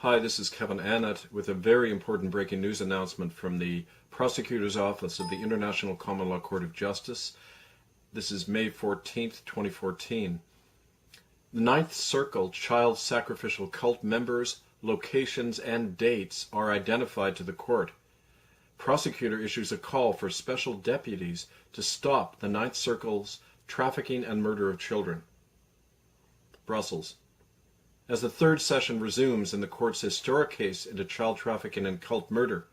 Hi, this is Kevin Annett with a very important breaking news announcement from the Prosecutor's Office of the International Common Law Court of Justice. This is May 14th, 2014. The Ninth Circle child sacrificial cult members, locations, and dates are identified to the court. Prosecutor issues a call for special deputies to stop the Ninth Circle's trafficking and murder of children. Brussels. As the third session resumes in the court's historic case into child trafficking and cult murder,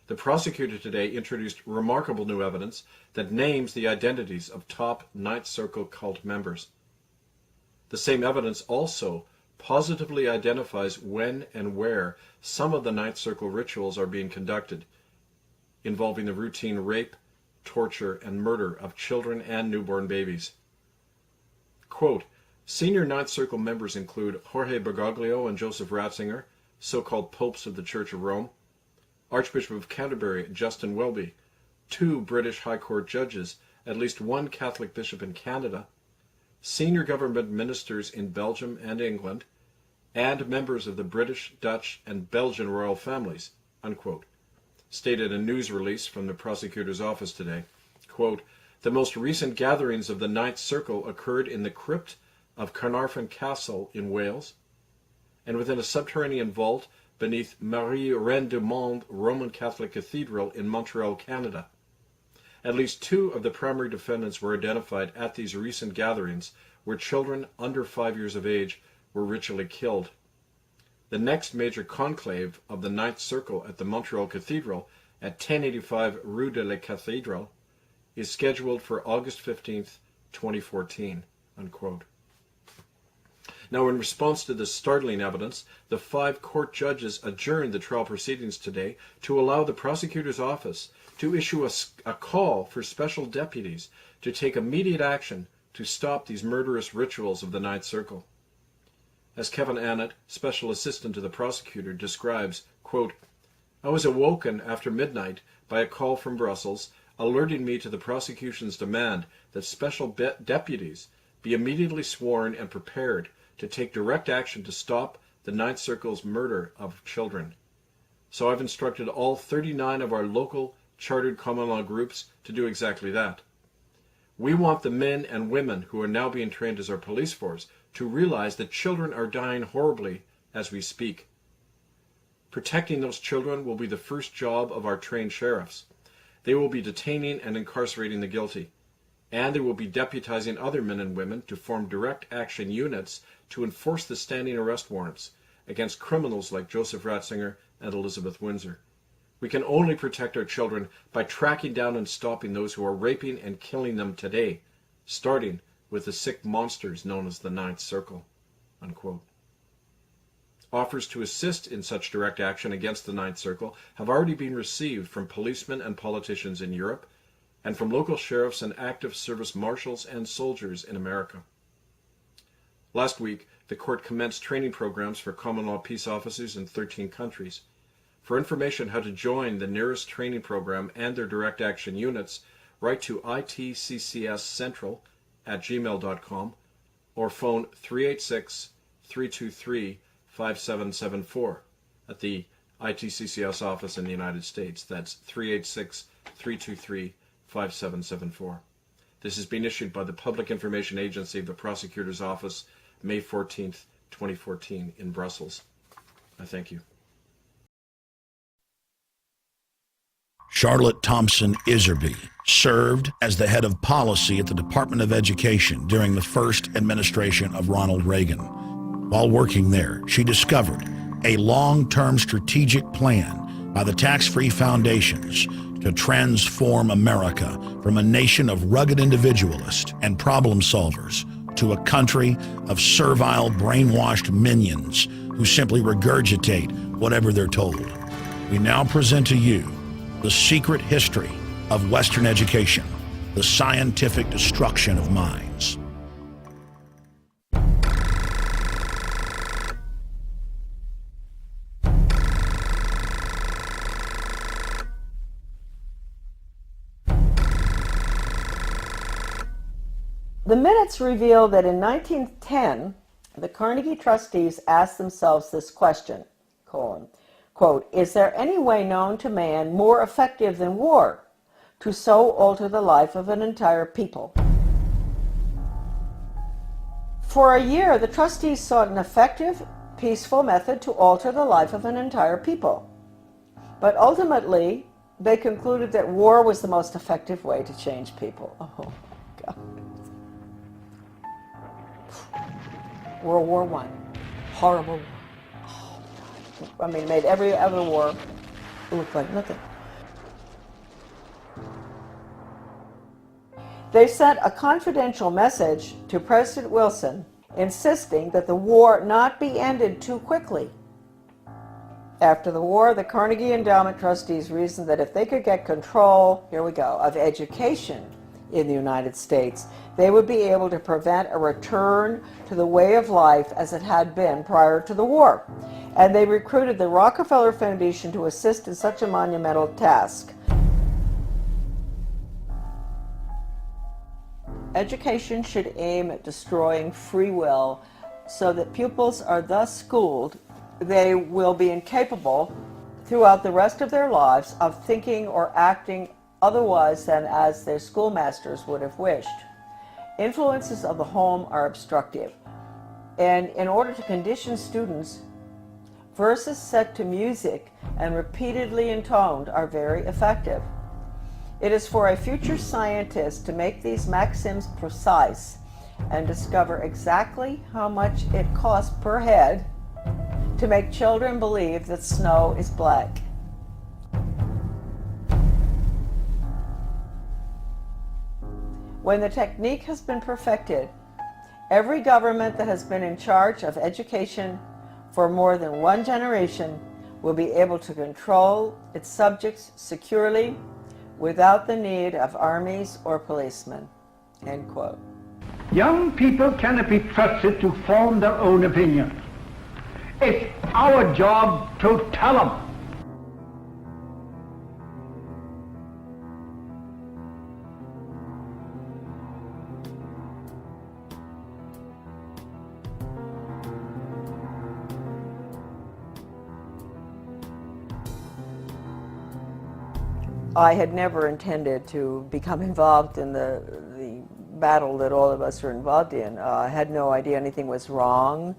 the prosecutor today introduced remarkable new evidence that names the identities of top Ninth Circle cult members. The same evidence also positively identifies when and where some of the Ninth Circle rituals are being conducted, involving the routine rape, torture, and murder of children and newborn babies. Quote, senior Ninth Circle members include Jorge Bergoglio and Joseph Ratzinger, so-called popes of the Church of Rome, Archbishop of Canterbury Justin Welby, 2 British High Court judges, at least 1 Catholic bishop in Canada, senior government ministers in Belgium and England, and members of the British, Dutch, and Belgian royal families, unquote. Stated a news release from the prosecutor's office today. Quote, the most recent gatherings of the Ninth Circle occurred in the crypt of Carnarvon Castle in Wales, and within a subterranean vault beneath Marie Reine du Monde Roman Catholic Cathedral in Montreal, Canada. At least 2 of the primary defendants were identified at these recent gatherings where children under 5 years of age were ritually killed. The next major conclave of the Ninth Circle at the Montreal Cathedral at 1085 Rue de la Cathédrale is scheduled for August 15th, 2014, unquote. Now, in response to this startling evidence, the 5 court judges adjourned the trial proceedings today to allow the prosecutor's office to issue a call for special deputies to take immediate action to stop these murderous rituals of the Ninth Circle. As Kevin Annett, special assistant to the prosecutor, describes, quote, I was awoken after midnight by a call from Brussels alerting me to the prosecution's demand that special deputies be immediately sworn and prepared to take direct action to stop the Ninth Circle's murder of children. So I've instructed all 39 of our local chartered common law groups to do exactly that. We want the men and women who are now being trained as our police force to realize that children are dying horribly as we speak. Protecting those children will be the first job of our trained sheriffs. They will be detaining and incarcerating the guilty, and they will be deputizing other men and women to form direct action units to enforce the standing arrest warrants against criminals like Joseph Ratzinger and Elizabeth Windsor. We can only protect our children by tracking down and stopping those who are raping and killing them today, starting with the sick monsters known as the Ninth Circle, unquote. Offers to assist in such direct action against the Ninth Circle have already been received from policemen and politicians in Europe, and from local sheriffs and active service marshals and soldiers in America. Last week, the court commenced training programs for common law peace officers in 13 countries. For information how to join the nearest training program and their direct action units, write to itccscentral@gmail.com or phone 386-323-5774 at the ITCCS office in the United States. That's 386-323-5774. This has been issued by the Public Information Agency of the Prosecutor's Office, May 14th, 2014, in Brussels. I thank you. Charlotte Thompson Iserby served as the head of policy at the Department of Education during the first administration of Ronald Reagan. While working there, she discovered a long-term strategic plan by the tax-free foundations to transform America from a nation of rugged individualists and problem solvers to a country of servile, brainwashed minions who simply regurgitate whatever they're told. We now present to you the secret history of Western education, the scientific destruction of minds. The minutes reveal that in 1910, the Carnegie trustees asked themselves this question, quote, is there any way known to man more effective than war to so alter the life of an entire people? For a year, the trustees sought an effective, peaceful method to alter the life of an entire people. But ultimately, they concluded that war was the most effective way to change people. Oh, God. World War I. Horrible war. Oh, God. I mean, it made every other war look like nothing. They sent a confidential message to President Wilson insisting that the war not be ended too quickly. After the war, the Carnegie Endowment trustees reasoned that if they could get control, here we go, of education in the United States, they would be able to prevent a return to the way of life as it had been prior to the war. And they recruited the Rockefeller Foundation to assist in such a monumental task. Education should aim at destroying free will so that pupils are thus schooled they will be incapable throughout the rest of their lives of thinking or acting otherwise than as their schoolmasters would have wished. Influences of the home are obstructive, and in order to condition students, verses set to music and repeatedly intoned are very effective. It is for a future scientist to make these maxims precise and discover exactly how much it costs per head to make children believe that snow is black. When the technique has been perfected, every government that has been in charge of education for more than one generation will be able to control its subjects securely without the need of armies or policemen, end quote. Young people cannot be trusted to form their own opinions. It's our job to tell them. I had never intended to become involved in the battle that all of us are involved in. I had no idea anything was wrong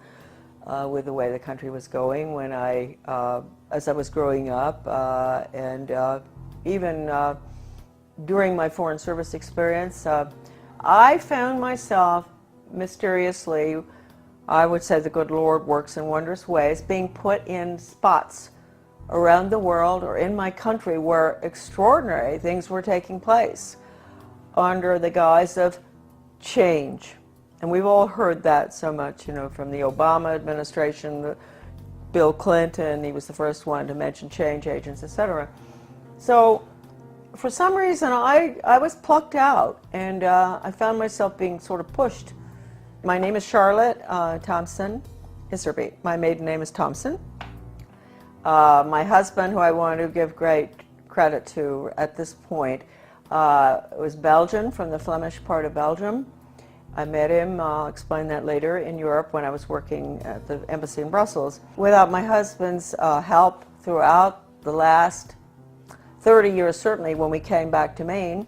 with the way the country was going when as I was growing up, and even during my Foreign Service experience, I found myself mysteriously, I would say the good Lord works in wondrous ways, being put in spots around the world or in my country where extraordinary things were taking place under the guise of change. And we've all heard that so much, you know, from the Obama administration, Bill Clinton, he was the first one to mention change agents, etc. So for some reason I was plucked out, and I found myself being sort of pushed. My name is Charlotte Thompson Iserby. My maiden name is Thompson. My husband, who I want to give great credit to at this point, was Belgian, from the Flemish part of Belgium. I met him, I'll explain that later, in Europe when I was working at the embassy in Brussels. Without my husband's help throughout the last 30 years, certainly when we came back to Maine,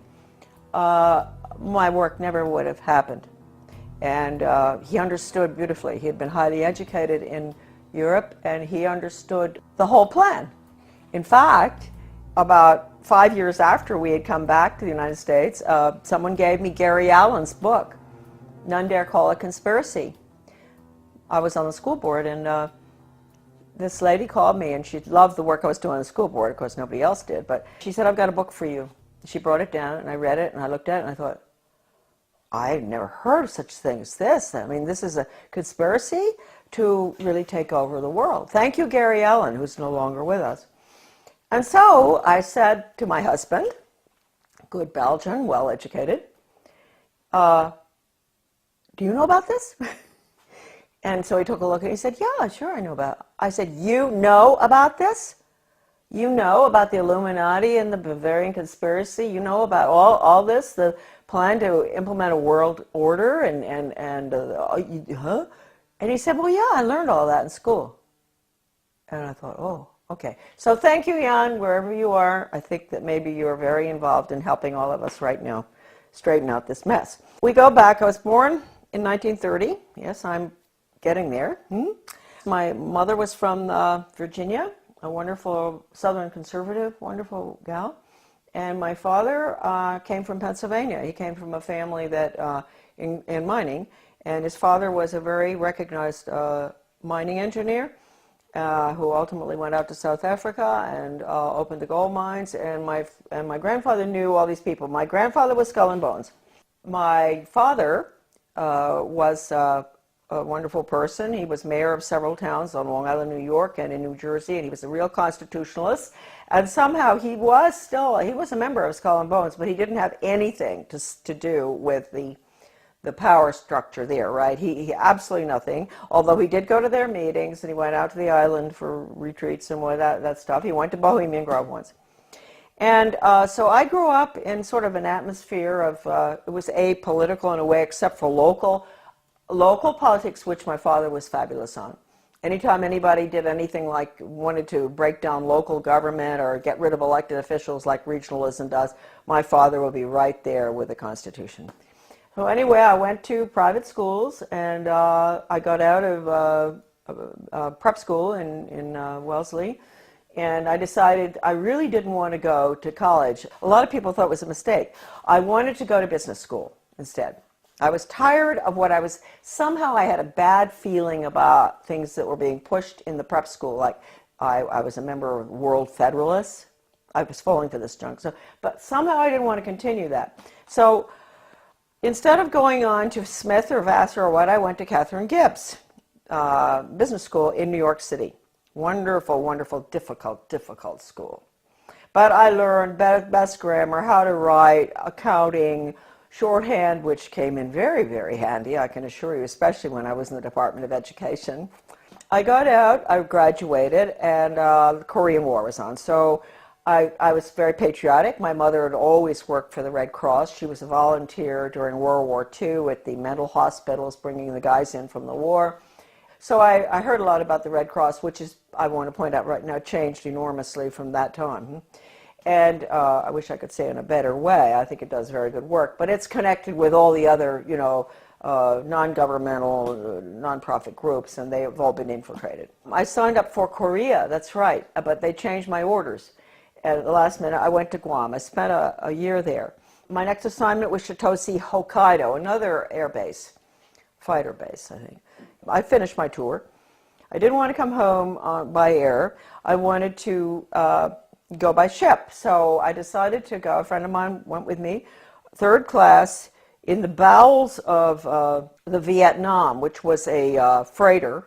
my work never would have happened. And he understood beautifully. He had been highly educated in Europe, and he understood the whole plan. In fact, about 5 years after we had come back to the United States, someone gave me Gary Allen's book, None Dare Call It Conspiracy. I was on the school board, and this lady called me, and she loved the work I was doing on the school board. Of course, nobody else did, but she said, I've got a book for you. She brought it down, and I read it, and I looked at it, and I thought, I've never heard of such a thing as this. I mean, this is a conspiracy to really take over the world. Thank you, Gary Allen, who's no longer with us. And so I said to my husband, good Belgian, well-educated, do you know about this? And so he took a look and he said, yeah, sure I know about it. I said, you know about this? You know about the Illuminati and the Bavarian conspiracy? You know about all this, the plan to implement a world order huh? And he said, well, yeah, I learned all that in school. And I thought, oh, okay. So thank you, Jan, wherever you are. I think that maybe you are very involved in helping all of us right now straighten out this mess. We go back. I was born in 1930. Yes, I'm getting there. My mother was from Virginia, a wonderful Southern conservative, wonderful gal. And my father came from Pennsylvania. He came from a family that in mining, and his father was a very recognized mining engineer who ultimately went out to South Africa and opened the gold mines. And my grandfather knew all these people. My grandfather was Skull and Bones. My father was a wonderful person. He was mayor of several towns on Long Island, New York, and in New Jersey, and he was a real constitutionalist. And somehow he was a member of Skull and Bones, but he didn't have anything to do with the power structure there, right? He absolutely nothing, although he did go to their meetings, and he went out to the island for retreats and all that stuff. He went to Bohemian Grove once. And so I grew up in sort of an atmosphere of, it was apolitical in a way, except for local politics, which my father was fabulous on. Anytime anybody did anything like wanted to break down local government or get rid of elected officials like regionalism does, my father would be right there with the Constitution. So anyway, I went to private schools, and I got out of prep school in Wellesley, and I decided I really didn't want to go to college. A lot of people thought it was a mistake. I wanted to go to business school instead. I was tired of somehow I had a bad feeling about things that were being pushed in the prep school. Like I was a member of World Federalists. I was falling for this junk. But somehow I didn't want to continue that. So instead of going on to Smith or Vassar or what, I went to Catherine Gibbs Business School in New York City. Wonderful, wonderful, difficult school. But I learned best grammar, how to write, accounting, shorthand, which came in very, very handy, I can assure you, especially when I was in the Department of Education. I got out, I graduated, and the Korean War was on. So I was very patriotic. My mother had always worked for the Red Cross. She was a volunteer during World War II at the mental hospitals, bringing the guys in from the war. So I heard a lot about the Red Cross, which is, I want to point out right now, changed enormously from that time. And I wish I could say in a better way. I think it does very good work. But it's connected with all the other, non-governmental, non-profit groups, and they have all been infiltrated. I signed up for Korea, that's right, but they changed my orders. At the last minute, I went to Guam. I spent a year there. My next assignment was Chitose, Hokkaido, another air base, fighter base, I think. I finished my tour. I didn't want to come home by air. I wanted to go by ship. So I decided to go. A friend of mine went with me, third class, in the bowels of the Vietnam, which was a freighter.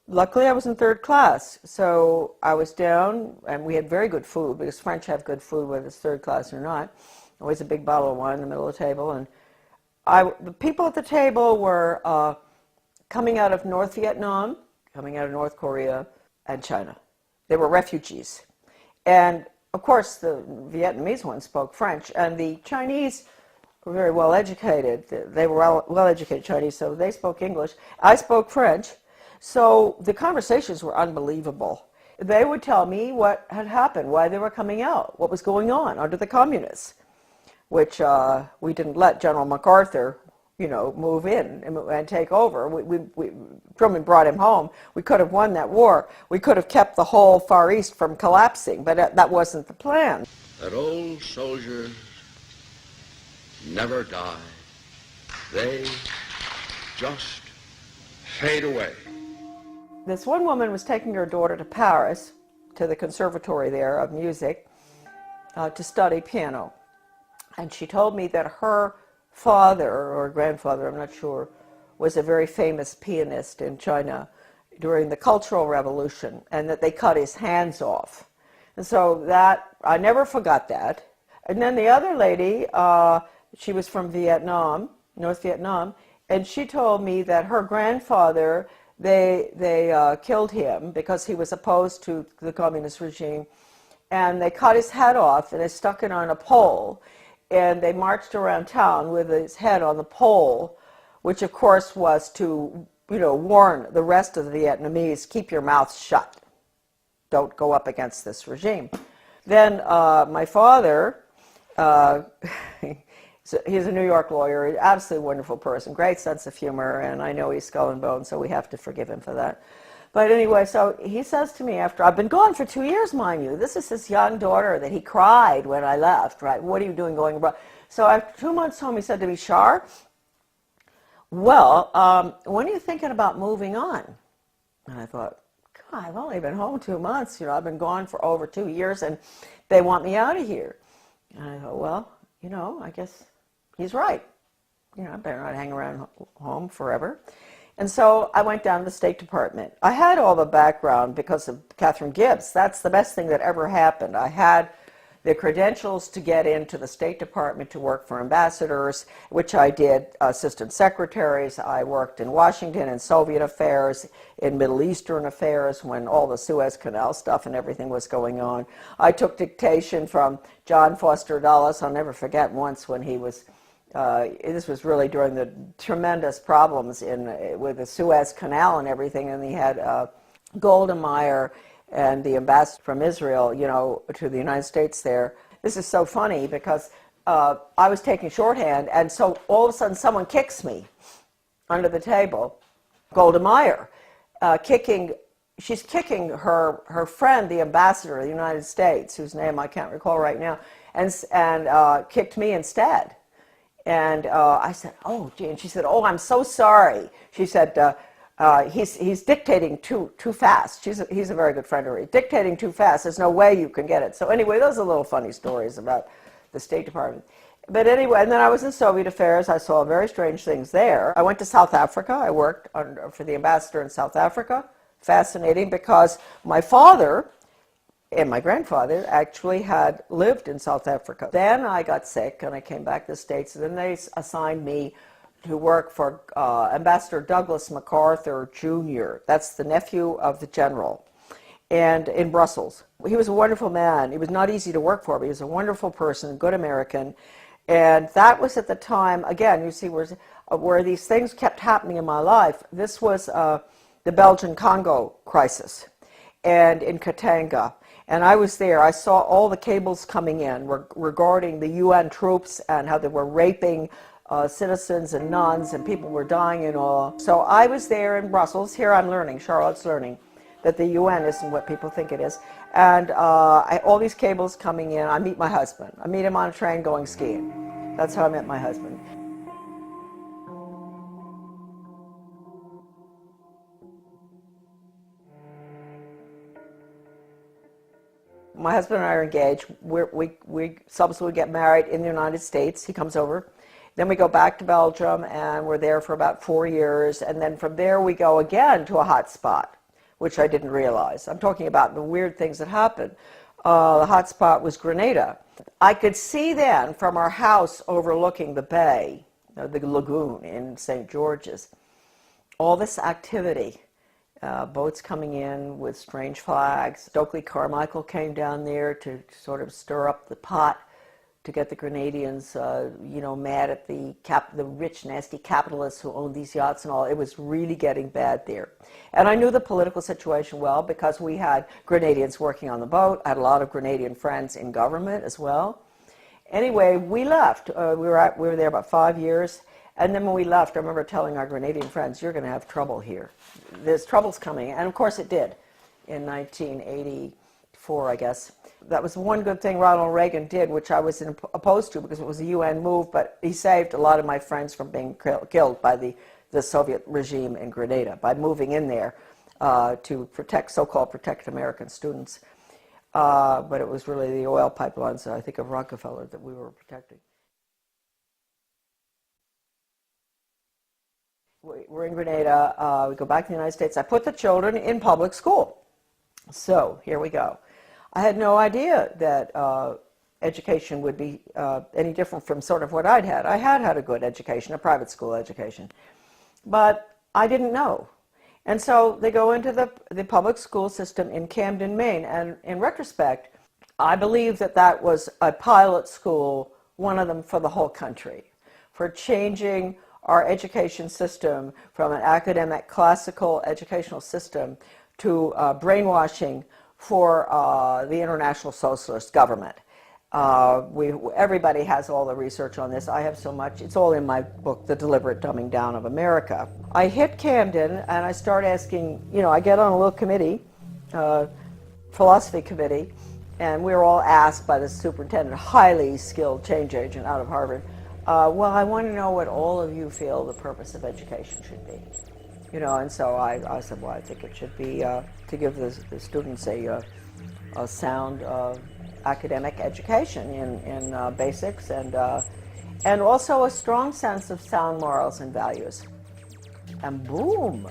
Luckily, I was in third class. So I was down, and we had very good food, because French have good food, whether it's third class or not. Always a big bottle of wine in the middle of the table. And the people at the table were coming out of North Vietnam, coming out of North Korea, and China. They were refugees. And, of course, the Vietnamese ones spoke French, and the Chinese were very well educated. They were well educated Chinese, so they spoke English. I spoke French, so the conversations were unbelievable. They would tell me what had happened, why they were coming out, what was going on under the communists, which we didn't let General MacArthur, move in and take over. Truman brought him home. We could have won that war. We could have kept the whole Far East from collapsing, but that wasn't the plan. That old soldiers never die. They just fade away. This one woman was taking her daughter to Paris, to the conservatory there of music, to study piano. And she told me that her father or grandfather, I'm not sure, was a very famous pianist in China during the Cultural Revolution, and that they cut his hands off. And so that, I never forgot that. And then the other lady, she was from Vietnam, North Vietnam, and she told me that her grandfather, they killed him because he was opposed to the communist regime, and they cut his head off and they stuck it on a pole. And they marched around town with his head on the pole, which of course was to, warn the rest of the Vietnamese, keep your mouth shut. don't go up against this regime. Then my father, he's a New York lawyer, absolutely wonderful person, great sense of humor, and I know he's skull and bone, so we have to forgive him for that. But anyway, so he says to me after, I've been gone for 2 years, mind you. This is his young daughter that he cried when I left, right? What are you doing going abroad? So after 2 months home, he said to me, Shar, well, when are you thinking about moving on? And I thought, God, I've only been home 2 months. I've been gone for over 2 years, and they want me out of here. And I thought, well, I guess he's right. I better not hang around home forever. And so I went down to the State Department. I had all the background because of Catherine Gibbs. That's the best thing that ever happened. I had the credentials to get into the State Department to work for ambassadors, which I did, assistant secretaries. I worked in Washington in Soviet affairs, in Middle Eastern affairs when all the Suez Canal stuff and everything was going on. I took dictation from John Foster Dulles. I'll never forget once when he was this was really during the tremendous problems with the Suez Canal and everything, and he had Golda Meir and the ambassador from Israel, to the United States there. This is so funny because I was taking shorthand, and so all of a sudden someone kicks me under the table. Golda Meir, she's kicking her friend, the ambassador of the United States, whose name I can't recall right now, and kicked me instead. And I said, oh, gee. And she said, oh, I'm so sorry. She said, he's dictating too fast. He's a very good friend of hers. Dictating too fast. There's no way you can get it. So anyway, those are little funny stories about the State Department. But anyway, and then I was in Soviet affairs. I saw very strange things there. I went to South Africa. I worked for the ambassador in South Africa. Fascinating, because my father and my grandfather actually had lived in South Africa. Then I got sick and I came back to the States, and then they assigned me to work for Ambassador Douglas MacArthur Jr. That's the nephew of the general, and in Brussels. He was a wonderful man. He was not easy to work for, but he was a wonderful person, good American. And that was at the time, again, you see where these things kept happening in my life. This was the Belgian-Congo crisis, and in Katanga. And I was there. I saw all the cables coming in regarding the UN troops and how they were raping citizens and nuns, and people were dying and all. So I was there in Brussels. Here I'm learning, Charlotte's learning, that the UN isn't what people think it is. And all these cables coming in. I meet my husband. I meet him on a train going skiing. That's how I met my husband. My husband and I are engaged. We subsequently get married in the United States. He comes over. Then we go back to Belgium, and we're there for about 4 years. And then from there we go again to a hot spot, which I didn't realize. I'm talking about the weird things that happened. The hot spot was Grenada. I could see then from our house overlooking the bay, the lagoon in St. George's, all this activity. Boats coming in with strange flags. Stokely Carmichael came down there to sort of stir up the pot to get the Grenadians, mad at the rich, nasty capitalists who owned these yachts and all. It was really getting bad there. And I knew the political situation well because we had Grenadians working on the boat. I had a lot of Grenadian friends in government as well. Anyway, we left. We were there about 5 years. And then when we left, I remember telling our Grenadian friends, you're going to have trouble here. There's troubles coming. And of course it did in 1984, I guess. That was one good thing Ronald Reagan did, which I was opposed to because it was a UN move, but he saved a lot of my friends from being killed by the Soviet regime in Grenada by moving in there to protect, so-called protect American students. But it was really the oil pipelines, I think, of Rockefeller that we were protecting. We're in Grenada. We go back to the United States. I put the children in public school. So here we go. I had no idea that education would be any different from sort of what I'd had. I had a good education, a private school education, but I didn't know. And so they go into the public school system in Camden, Maine. And in retrospect, I believe that was a pilot school, one of them for the whole country, for changing our education system from an academic classical educational system to brainwashing for the International Socialist Government. Everybody has all the research on this. I have so much. It's all in my book, The Deliberate Dumbing Down of America. I hit Camden and I start asking, I get on a little committee, philosophy committee, and we were all asked by the superintendent, a highly skilled change agent out of Harvard, well, I want to know what all of you feel the purpose of education should be. And so I said, well, I think it should be to give the students a sound academic education in basics and also a strong sense of sound morals and values. And boom,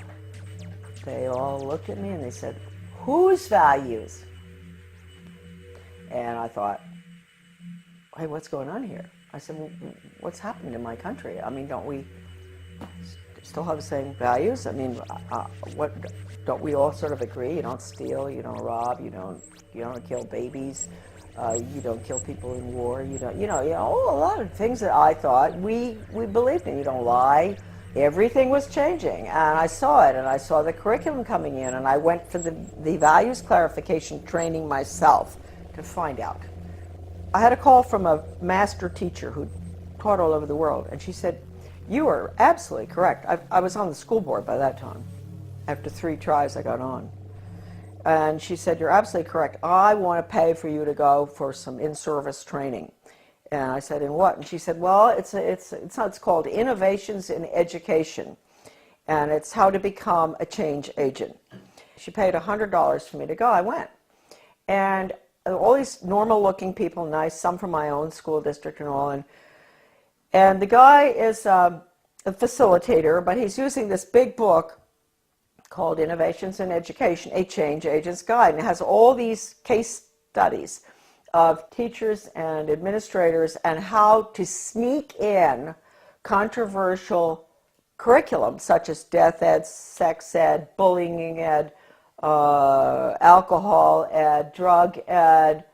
they all looked at me and they said, whose values? And I thought, hey, what's going on here? I said, well, what's happened in my country? I mean, don't we still have the same values? I mean, what don't we all sort of agree? You don't steal, you don't rob, you don't kill babies, you don't kill people in war, you don't, a lot of things that I thought we believed in. You don't lie. Everything was changing, and I saw it, and I saw the curriculum coming in, and I went for the values clarification training myself to find out. I had a call from a master teacher who taught all over the world, and she said, you are absolutely correct. I was on the school board by that time. After 3 tries, I got on. And she said, you're absolutely correct. I want to pay for you to go for some in-service training. And I said, in what? And she said, well, it's called Innovations in Education, and it's how to become a change agent. She paid $100 for me to go. I went. And all these normal-looking people, nice, some from my own school district and all, and the guy is a facilitator, but he's using this big book called Innovations in Education, a Change Agent's Guide, and it has all these case studies of teachers and administrators and how to sneak in controversial curriculum such as death ed, sex ed, bullying ed, alcohol ed, drug ed,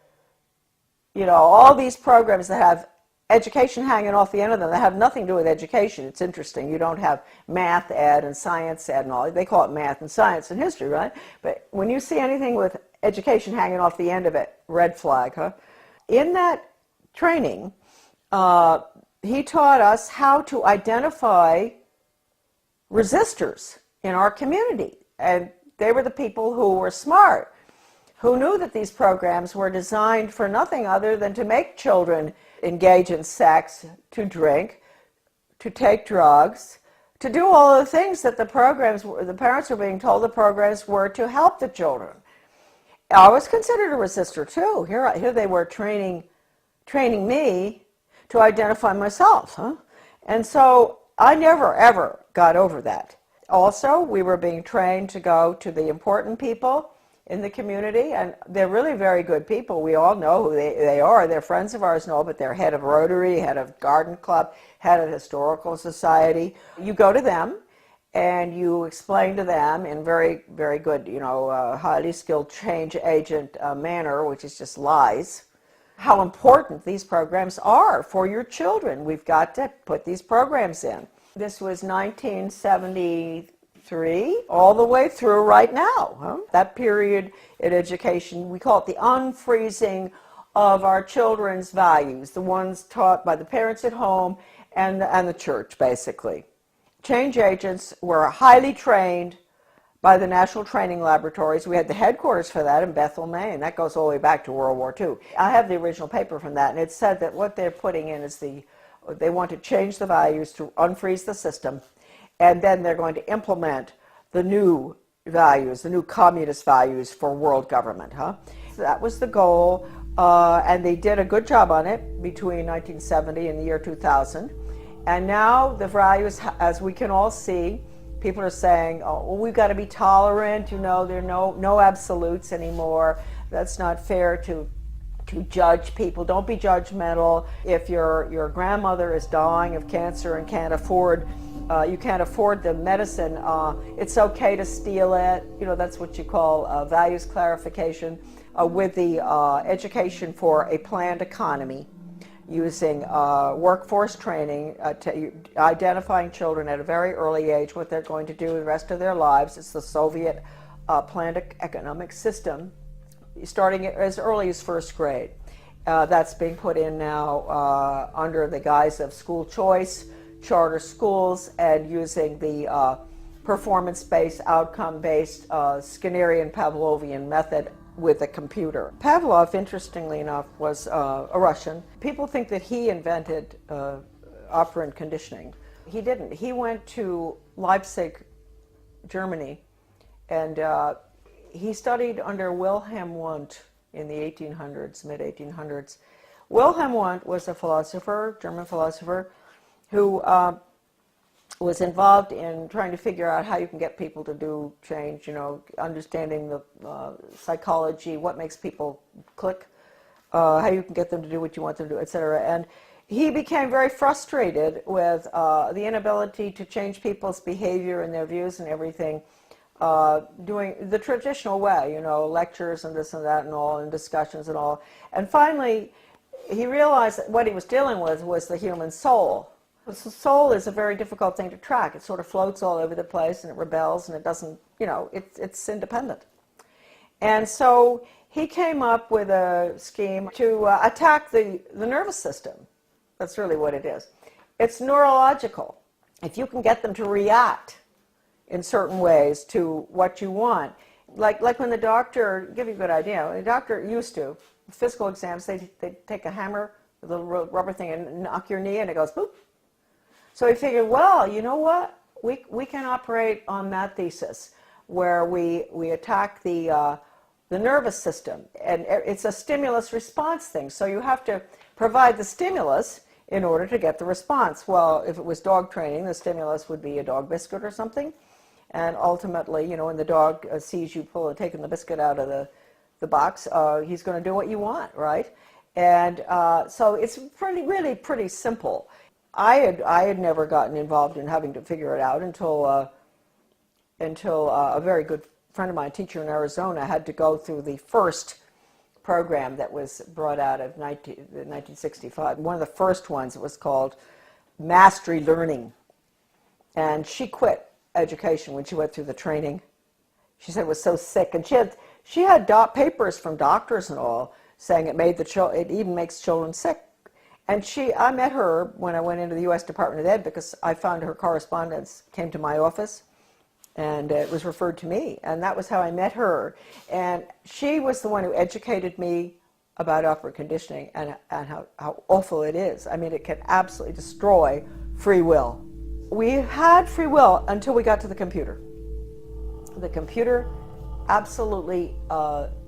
all these programs that have education hanging off the end of them that have nothing to do with education. It's interesting. You don't have math ed and science ed and all. They call it math and science and history, right? But when you see anything with education hanging off the end of it, red flag, huh? In that training, he taught us how to identify resistors in our community. And they were the people who were smart, who knew that these programs were designed for nothing other than to make children engage in sex, to drink, to take drugs, to do all the things that the parents were being told the programs were to help the children. I was considered a resistor too. Here they were training me to identify myself, huh? And so I never ever got over that. Also, we were being trained to go to the important people in the community, and they're really very good people. We all know who they are. They're friends of ours, but they're head of Rotary, head of Garden Club, head of Historical Society. You go to them and you explain to them in very, very good, highly skilled change agent manner, which is just lies, how important these programs are for your children. We've got to put these programs in. This was 1973, all the way through right now. Huh? That period in education, we call it the unfreezing of our children's values, the ones taught by the parents at home and the church, basically. Change agents were highly trained by the National Training Laboratories. We had the headquarters for that in Bethel, Maine. That goes all the way back to World War II. I have the original paper from that, and it said that what they're putting in is they want to change the values to unfreeze the system, and then they're going to implement the new values, the new communist values for world government. Huh? So that was the goal, and they did a good job on it between 1970 and the year 2000. And now the values, as we can all see, people are saying, oh, well, we've got to be tolerant, there are no absolutes anymore. That's not fair to judge people. Don't be judgmental. If your grandmother is dying of cancer and you can't afford the medicine, it's okay to steal it. That's what you call values clarification with the education for a planned economy, using workforce training, identifying children at a very early age, what they're going to do the rest of their lives. It's the Soviet planned economic system, starting as early as first grade. That's being put in now under the guise of school choice, charter schools, and using the performance-based, outcome-based Skinnerian Pavlovian method with a computer. Pavlov, interestingly enough, was a Russian. People think that he invented operant conditioning. He didn't. He went to Leipzig, Germany, and he studied under Wilhelm Wundt in the 1800s, mid-1800s. Wilhelm Wundt was a philosopher, German philosopher, who was involved in trying to figure out how you can get people to do change, you know, understanding the psychology, what makes people click, how you can get them to do what you want them to do, etc. And he became very frustrated with the inability to change people's behavior and their views and everything, doing the traditional way, you know, lectures and this and that and all, and discussions and all. And finally, he realized that what he was dealing with was the human soul. The soul is a very difficult thing to track. It sort of floats all over the place, and it rebels, and it doesn't, you know, it's independent. And so he came up with a scheme to attack the nervous system. That's really what it is. It's neurological. If you can get them to react in certain ways to what you want, like when the doctor, give you a good idea, the doctor used to, physical exams, they take a hammer, a little rubber thing, and knock your knee, and it goes boop. So he figured, well, you know what? We can operate on that thesis, where we attack the nervous system, and it's a stimulus-response thing. So you have to provide the stimulus in order to get the response. Well, if it was dog training, the stimulus would be a dog biscuit or something, and ultimately, you know, when the dog sees you taking the biscuit out of the box, he's going to do what you want, right? And so it's really pretty simple. I had never gotten involved in having to figure it out until a very good friend of mine, a teacher in Arizona, had to go through the first program that was brought out of 1965. One of the first ones was called Mastery Learning. And she quit education when she went through the training. She said it was so sick. And she had papers from doctors and all saying it even makes children sick. And I met her when I went into the U.S. Department of Ed, because I found her correspondence came to my office, and it was referred to me, and that was how I met her. And she was the one who educated me about operant conditioning and how awful it is. I mean, it can absolutely destroy free will. We had free will until we got to the computer. The computer absolutely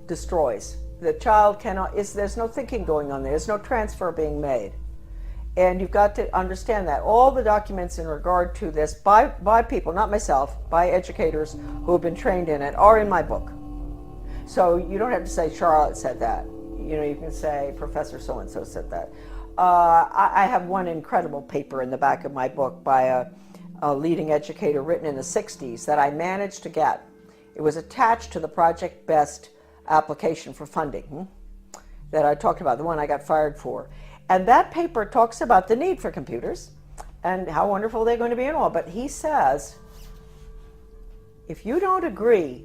destroys. The child there's no thinking going on there. There's no transfer being made. And you've got to understand that. All the documents in regard to this by people, not myself, by educators who have been trained in it, are in my book. So you don't have to say Charlotte said that. You know, you can say Professor so-and-so said that. I have one incredible paper in the back of my book by a leading educator written in the 60s that I managed to get. It was attached to the Project Best application for funding that I talked about, the one I got fired for. And that paper talks about the need for computers and how wonderful they're going to be and all. But he says, if you don't agree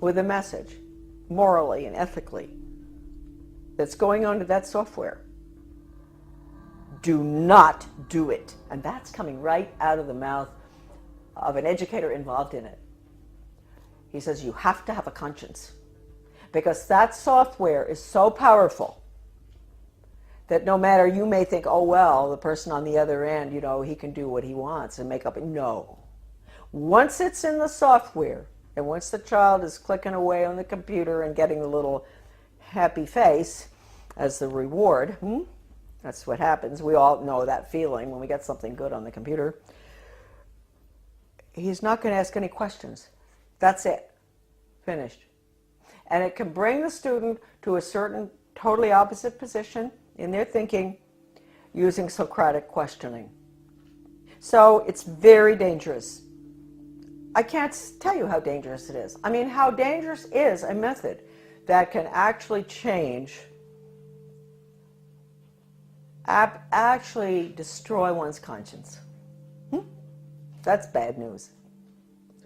with the message morally and ethically that's going on to that software, do not do it. And that's coming right out of the mouth of an educator involved in it. He says you have to have a conscience, because that software is so powerful that no matter, you may think, oh, well, the person on the other end, you know, he can do what he wants and make up. No. Once it's in the software, and once the child is clicking away on the computer and getting the little happy face as the reward, that's what happens. We all know that feeling when we get something good on the computer. He's not going to ask any questions. That's it. Finished. And it can bring the student to a certain totally opposite position in their thinking using Socratic questioning. So it's very dangerous. I can't tell you how dangerous it is. I mean, how dangerous is a method that can actually change, actually destroy one's conscience. That's bad news.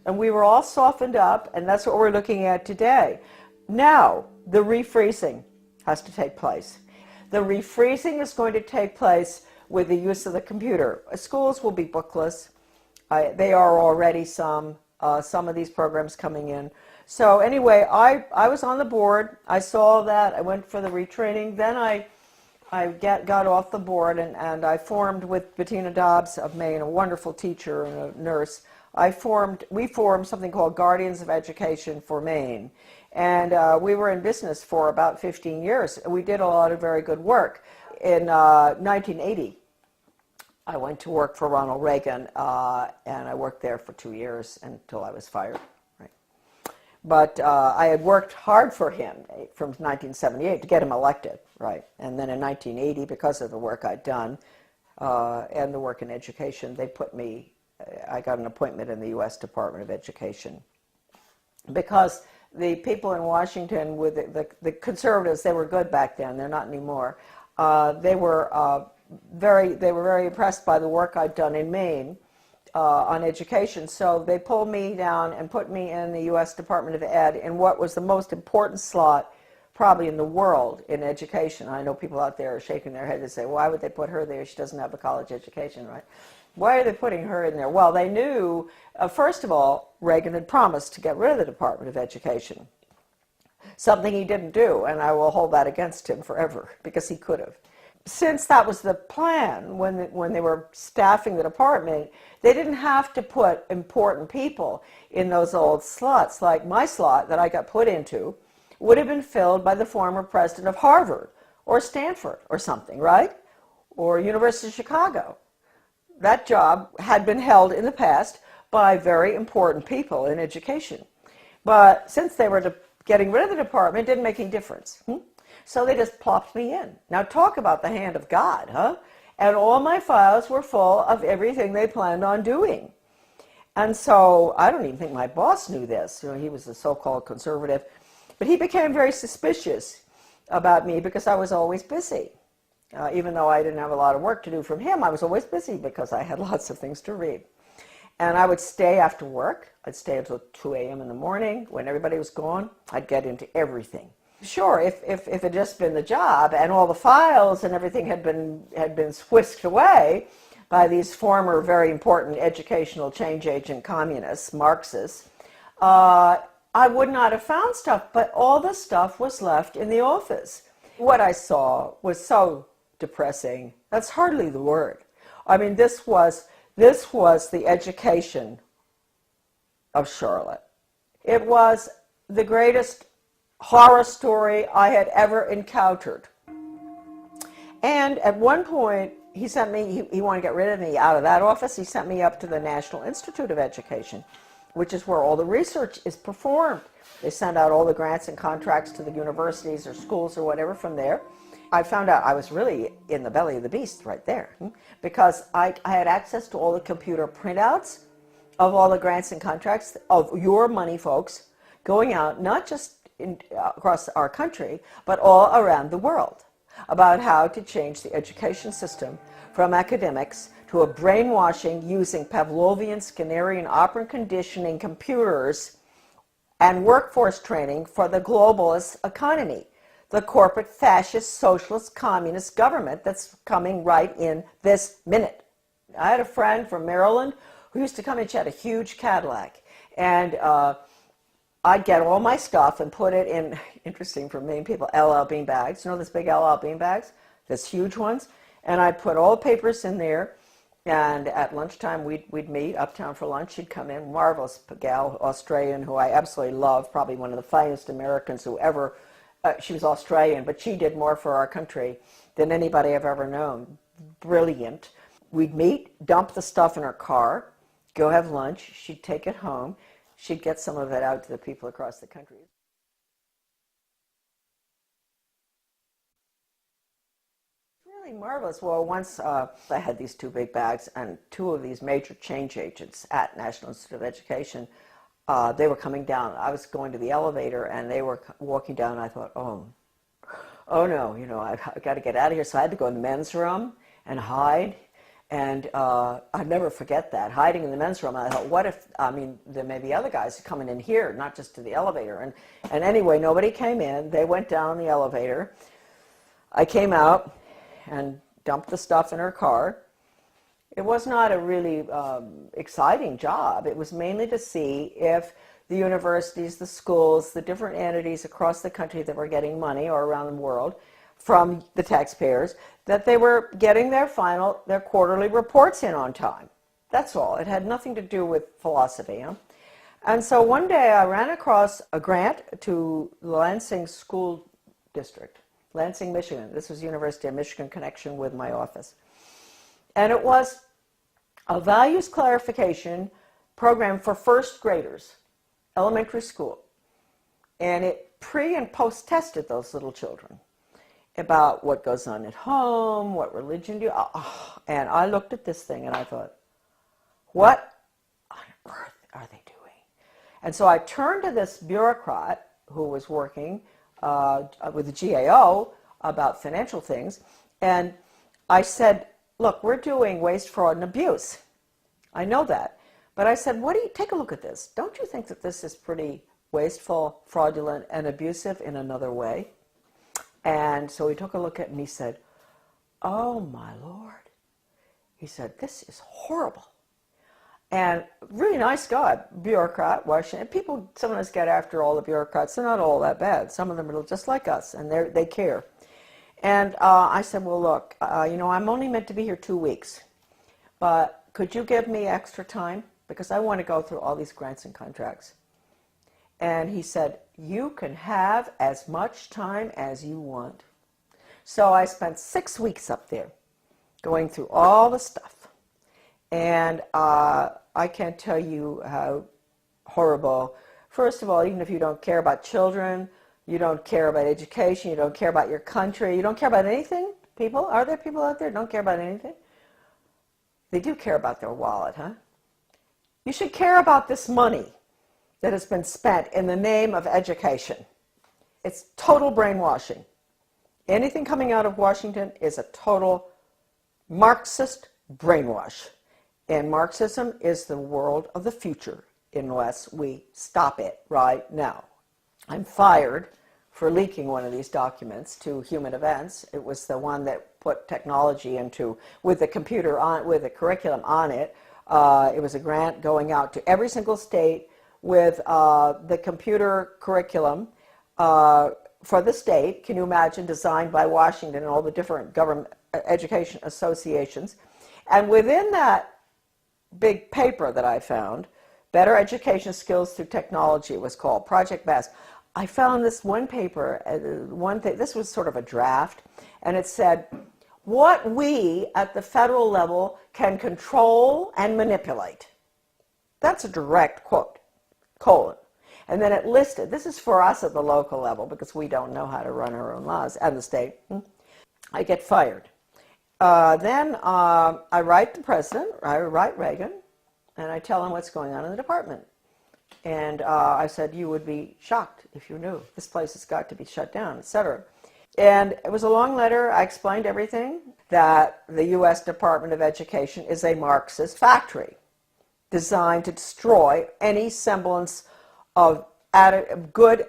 And we were all softened up, and that's what we're looking at today. Now, the refreezing has to take place. The refreezing is going to take place with the use of the computer. Schools will be bookless. They are already some of these programs coming in. So anyway, I was on the board. I saw that. I went for the retraining. Then I got off the board and I formed with Bettina Dobbs of Maine, a wonderful teacher and a nurse. We formed something called Guardians of Education for Maine. And we were in business for about 15 years. We did a lot of very good work. In 1980, I went to work for Ronald Reagan, and I worked there for 2 years until I was fired. Right. But I had worked hard for him from 1978 to get him elected. Right. And then in 1980, because of the work I'd done and the work in education, I got an appointment in the U.S. Department of Education. Because the people in Washington, with the conservatives, they were good back then. They're not anymore. They were very impressed by the work I'd done in Maine on education. So they pulled me down and put me in the U.S. Department of Ed in what was the most important slot probably in the world in education. I know people out there are shaking their head and say, why would they put her there? She doesn't have a college education, right? Why are they putting her in there? Well, they knew, first of all, Reagan had promised to get rid of the Department of Education, something he didn't do, and I will hold that against him forever, because he could have. Since that was the plan, when they were staffing the department, they didn't have to put important people in those old slots. Like my slot that I got put into would have been filled by the former president of Harvard, or Stanford, or something, right? Or University of Chicago. That job had been held in the past by very important people in education. But since they were getting rid of the department, it didn't make any difference. So they just plopped me in. Now talk about the hand of God, huh? And all my files were full of everything they planned on doing. And so I don't even think my boss knew this. He was a so-called conservative. But he became very suspicious about me because I was always busy. Even though I didn't have a lot of work to do from him, I was always busy because I had lots of things to read. And I would stay after work. I'd stay until 2 a.m. in the morning. When everybody was gone, I'd get into everything. Sure, if it had just been the job and all the files and everything had been whisked away by these former very important educational change agent communists, Marxists, I would not have found stuff, but all the stuff was left in the office. What I saw was so depressing. That's hardly the word. I mean, this was the education of Charlotte. It was the greatest horror story I had ever encountered. And at one point, he wanted to get rid of me out of that office. He sent me up to the National Institute of Education, which is where all the research is performed. They send out all the grants and contracts to the universities or schools or whatever from there. I found out I was really in the belly of the beast right there, because I had access to all the computer printouts of all the grants and contracts of your money, folks, going out not just across our country, but all around the world, about how to change the education system from academics to a brainwashing using Pavlovian, Skinnerian, operant conditioning computers and workforce training for the globalist economy, the corporate fascist socialist communist government that's coming right in this minute. I had a friend from Maryland who used to come in. She had a huge Cadillac, and I'd get all my stuff and put it in, interesting for Maine people, LL bean bags. You know those big LL bean bags? Those huge ones? And I'd put all the papers in there, and at lunchtime we'd meet uptown for lunch. She'd come in, marvelous gal, Australian, who I absolutely love, probably one of the finest Americans who ever, she was Australian, but she did more for our country than anybody I've ever known. Brilliant. We'd meet, dump the stuff in her car, go have lunch. She'd take it home. She'd get some of it out to the people across the country. Really marvelous. Well, once I had these two big bags, and two of these major change agents at National Institute of Education, they were coming down. I was going to the elevator, and they were walking down, and I thought, oh no, I've got to get out of here. So I had to go in the men's room and hide. And I'd never forget that, hiding in the men's room. I thought, what if, there may be other guys coming in here, not just to the elevator. And anyway, nobody came in. They went down the elevator. I came out and dumped the stuff in her car. It was not a really exciting job. It was mainly to see if the universities, the schools, the different entities across the country that were getting money or around the world from the taxpayers, that they were getting their quarterly reports in on time. That's all. It had nothing to do with philosophy. Huh? And so one day I ran across a grant to Lansing School District, Lansing, Michigan. This was University of Michigan connection with my office. And it was a values clarification program for first graders, elementary school. And it pre and post tested those little children about what goes on at home, what religion do you... And I looked at this thing and I thought, what on earth are they doing? And so I turned to this bureaucrat who was working with the GAO about financial things, and I said, look, we're doing waste, fraud, and abuse. I know that. But I said, take a look at this. Don't you think that this is pretty wasteful, fraudulent, and abusive in another way? And so he took a look at it and he said, oh my Lord. He said, this is horrible. And really nice guy, bureaucrat, Washington. People sometimes get after all the bureaucrats. They're not all that bad. Some of them are just like us, and they care. And I said, well, look, I'm only meant to be here 2 weeks, but could you give me extra time? Because I want to go through all these grants and contracts. And he said, you can have as much time as you want. So I spent 6 weeks up there going through all the stuff. And I can't tell you how horrible. First of all, even if you don't care about children, you don't care about education, you don't care about your country, you don't care about anything, people? Are there people out there who don't care about anything? They do care about their wallet, huh? You should care about this money that has been spent in the name of education. It's total brainwashing. Anything coming out of Washington is a total Marxist brainwash. And Marxism is the world of the future unless we stop it right now. I'm fired for leaking one of these documents to Human Events. It was the one that put technology into, with the computer on, with the curriculum on it. It was a grant going out to every single state with the computer curriculum for the state. Can you imagine, designed by Washington and all the different government education associations. And within that big paper that I found, Better Education Skills Through Technology, it was called, Project BEST. I found this one paper, this was sort of a draft, and it said, what we at the federal level can control and manipulate. That's a direct quote, colon. And then it listed, this is for us at the local level because we don't know how to run our own laws, and the state. I get fired. Then I write the president, I write Reagan, and I tell him what's going on in the department. And I said, you would be shocked if you knew. This place has got to be shut down, etc. And it was a long letter. I explained everything, that the U.S. Department of Education is a Marxist factory designed to destroy any semblance of good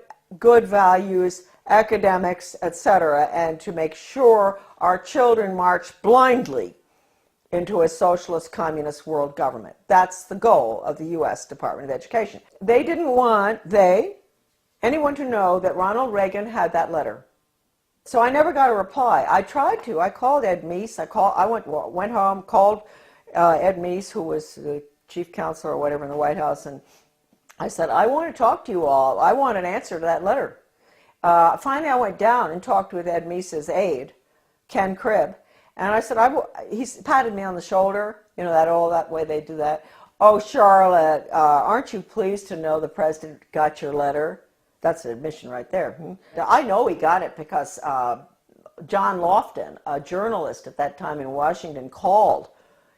values, academics, etc., and to make sure our children march blindly into a socialist communist world government. That's the goal of the U.S. Department of Education. They didn't want anyone to know that Ronald Reagan had that letter. So I never got a reply. I tried to. I called Ed Meese. I went home, called Ed Meese, who was the chief counselor or whatever in the White House, and I said, I want to talk to you all. I want an answer to that letter. Finally, I went down and talked with Ed Meese's aide, Ken Cribb, and I said, he patted me on the shoulder, that way they do that. Oh, Charlotte, aren't you pleased to know the president got your letter? That's an admission right there. I know he got it because John Lofton, a journalist at that time in Washington, called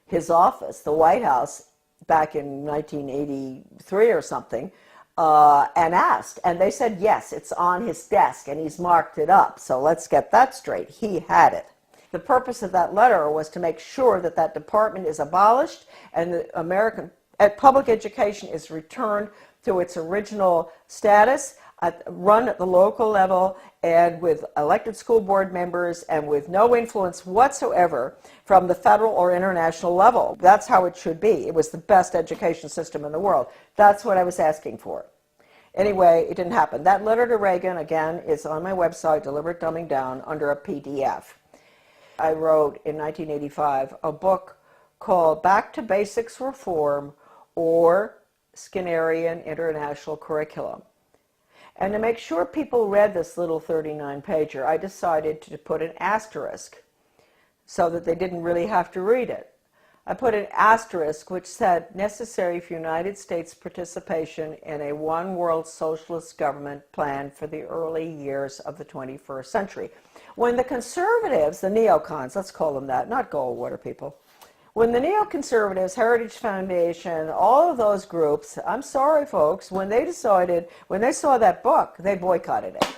his office, the White House, back in 1983 or something, and asked. And they said, yes, it's on his desk, and he's marked it up. So let's get that straight. He had it. The purpose of that letter was to make sure that that department is abolished and the American public education is returned to its original status, run at the local level and with elected school board members and with no influence whatsoever from the federal or international level. That's how it should be. It was the best education system in the world. That's what I was asking for. Anyway, it didn't happen. That letter to Reagan, again, is on my website, Deliberate Dumbing Down, under a PDF. I wrote in 1985 a book called Back to Basics Reform or Skinnerian International Curriculum. And to make sure people read this little 39-pager, I decided to put an asterisk so that they didn't really have to read it. I put an asterisk which said, necessary for United States participation in a one-world socialist government plan for the early years of the 21st century. When the conservatives, the neocons, let's call them that, not Goldwater people, when the neoconservatives, Heritage Foundation, all of those groups, I'm sorry folks, when they saw that book, they boycotted it.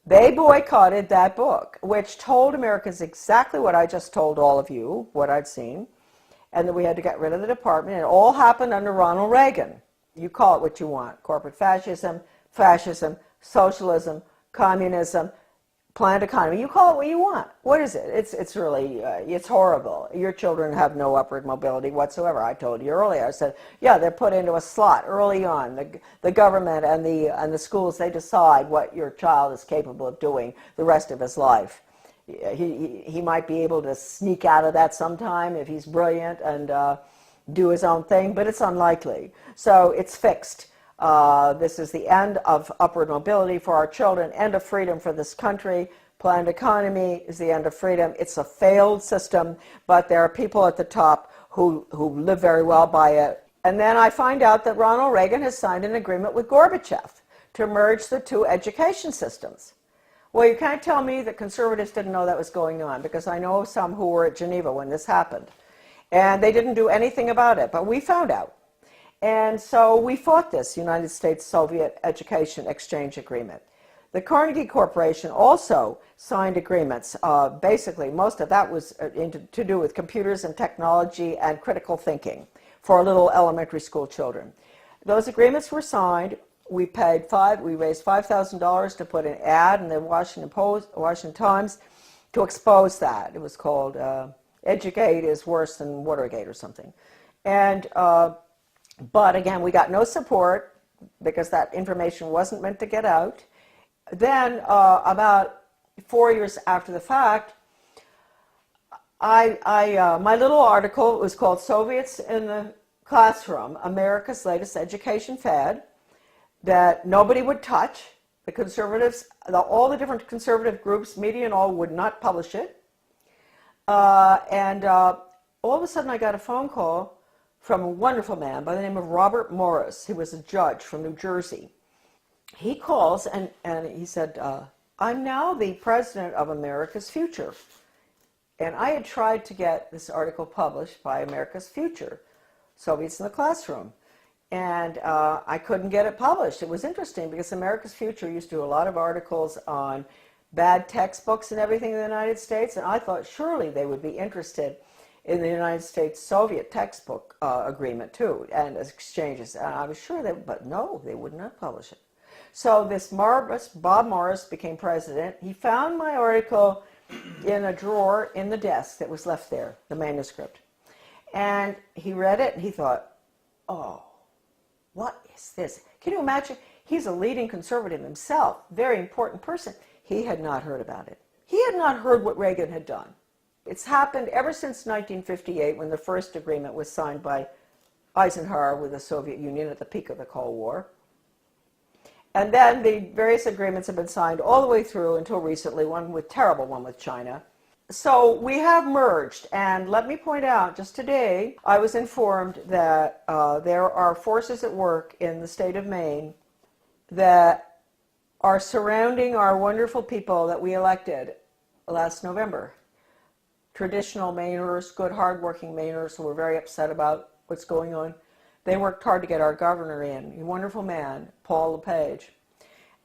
They boycotted that book, which told Americans exactly what I just told all of you, what I'd seen, and that we had to get rid of the department. It all happened under Ronald Reagan. You call it what you want, corporate fascism, socialism, communism, planned economy. You call it what you want. What is it? It's really, it's horrible. Your children have no upward mobility whatsoever. I told you earlier. I said, yeah, they're put into a slot early on. The government and the schools, they decide what your child is capable of doing the rest of his life. He might be able to sneak out of that sometime if he's brilliant and do his own thing, but it's unlikely. So it's fixed. This is the end of upward mobility for our children, end of freedom for this country. Planned economy is the end of freedom. It's a failed system, but there are people at the top who live very well by it. And then I find out that Ronald Reagan has signed an agreement with Gorbachev to merge the two education systems. Well, you can't tell me that conservatives didn't know that was going on, because I know some who were at Geneva when this happened. And they didn't do anything about it, but we found out. And so we fought this United States-Soviet Education Exchange Agreement. The Carnegie Corporation also signed agreements. Basically, most of that was to do with computers and technology and critical thinking for little elementary school children. Those agreements were signed. We raised $5,000 to put an ad in the Washington Times to expose that. It was called Educate is Worse Than Watergate or something. And but again, we got no support because that information wasn't meant to get out. Then, about 4 years after the fact, my little article was called Soviets in the Classroom, America's Latest Education Fad, that nobody would touch. The conservatives, all the different conservative groups, media and all, would not publish it. And all of a sudden I got a phone call from a wonderful man by the name of Robert Morris. He was a judge from New Jersey. He calls and he said, I'm now the president of America's Future. And I had tried to get this article published by America's Future, Soviets in the Classroom. And I couldn't get it published. It was interesting because America's Future used to do a lot of articles on bad textbooks and everything in the United States. And I thought surely they would be interested in the United States-Soviet textbook agreement too, and exchanges. And I was sure but no, they would not publish it. So this Bob Morris became president. He found my article in a drawer in the desk that was left there, the manuscript. And he read it and he thought, oh, what is this? Can you imagine? He's a leading conservative himself, very important person. He had not heard about it. He had not heard what Reagan had done. It's happened ever since 1958 when the first agreement was signed by Eisenhower with the Soviet Union at the peak of the Cold War. And then the various agreements have been signed all the way through until recently, one with China. So we have merged, and let me point out, just today, I was informed that there are forces at work in the state of Maine that are surrounding our wonderful people that we elected last November. Traditional Mainers, good, hardworking Mainers who were very upset about what's going on. They worked hard to get our governor in, a wonderful man, Paul LePage.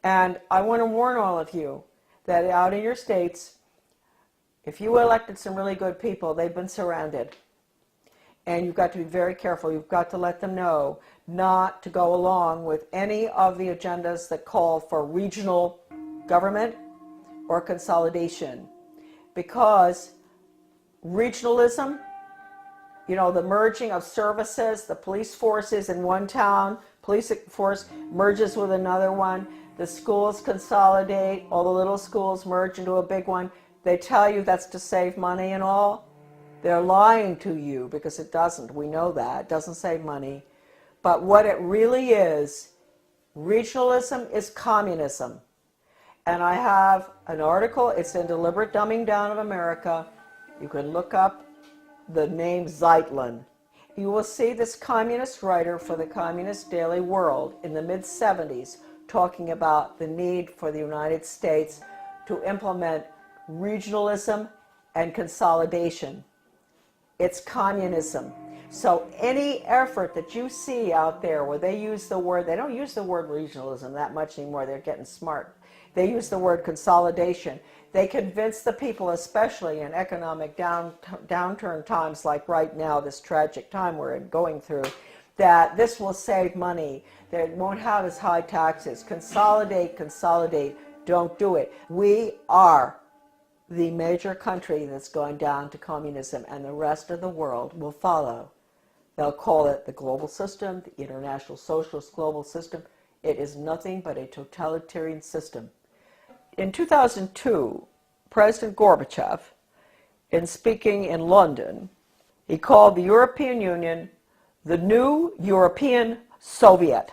And I want to warn all of you that out in your states, If you elected some really good people, they've been surrounded. And you've got to be very careful. You've got to let them know not to go along with any of the agendas that call for regional government or consolidation. Because regionalism, you know, the merging of services, the police forces in one town, police force merges with another one, the schools consolidate, all the little schools merge into a big one. They tell you that's to save money and all. They're lying to you because it doesn't. We know that. It doesn't save money. But what it really is, regionalism is communism. And I have an article, it's in Deliberate Dumbing Down of America. You can look up the name Zeitlin. You will see this communist writer for the Communist Daily World in the mid-70s talking about the need for the United States to implement regionalism and consolidation. It's communism. So any effort that you see out there where they use the word, they don't use the word regionalism that much anymore, they're getting smart. They use the word consolidation. They convince the people, especially in economic downturn times like right now, this tragic time we're going through, that this will save money, that it won't have as high taxes. Consolidate, consolidate, don't do it. We are the major country that's going down to communism, and the rest of the world will follow. They'll call it the global system, the international socialist global system. It is nothing but a totalitarian system. In 2002, President Gorbachev, in speaking in London, he called the European Union the new European Soviet.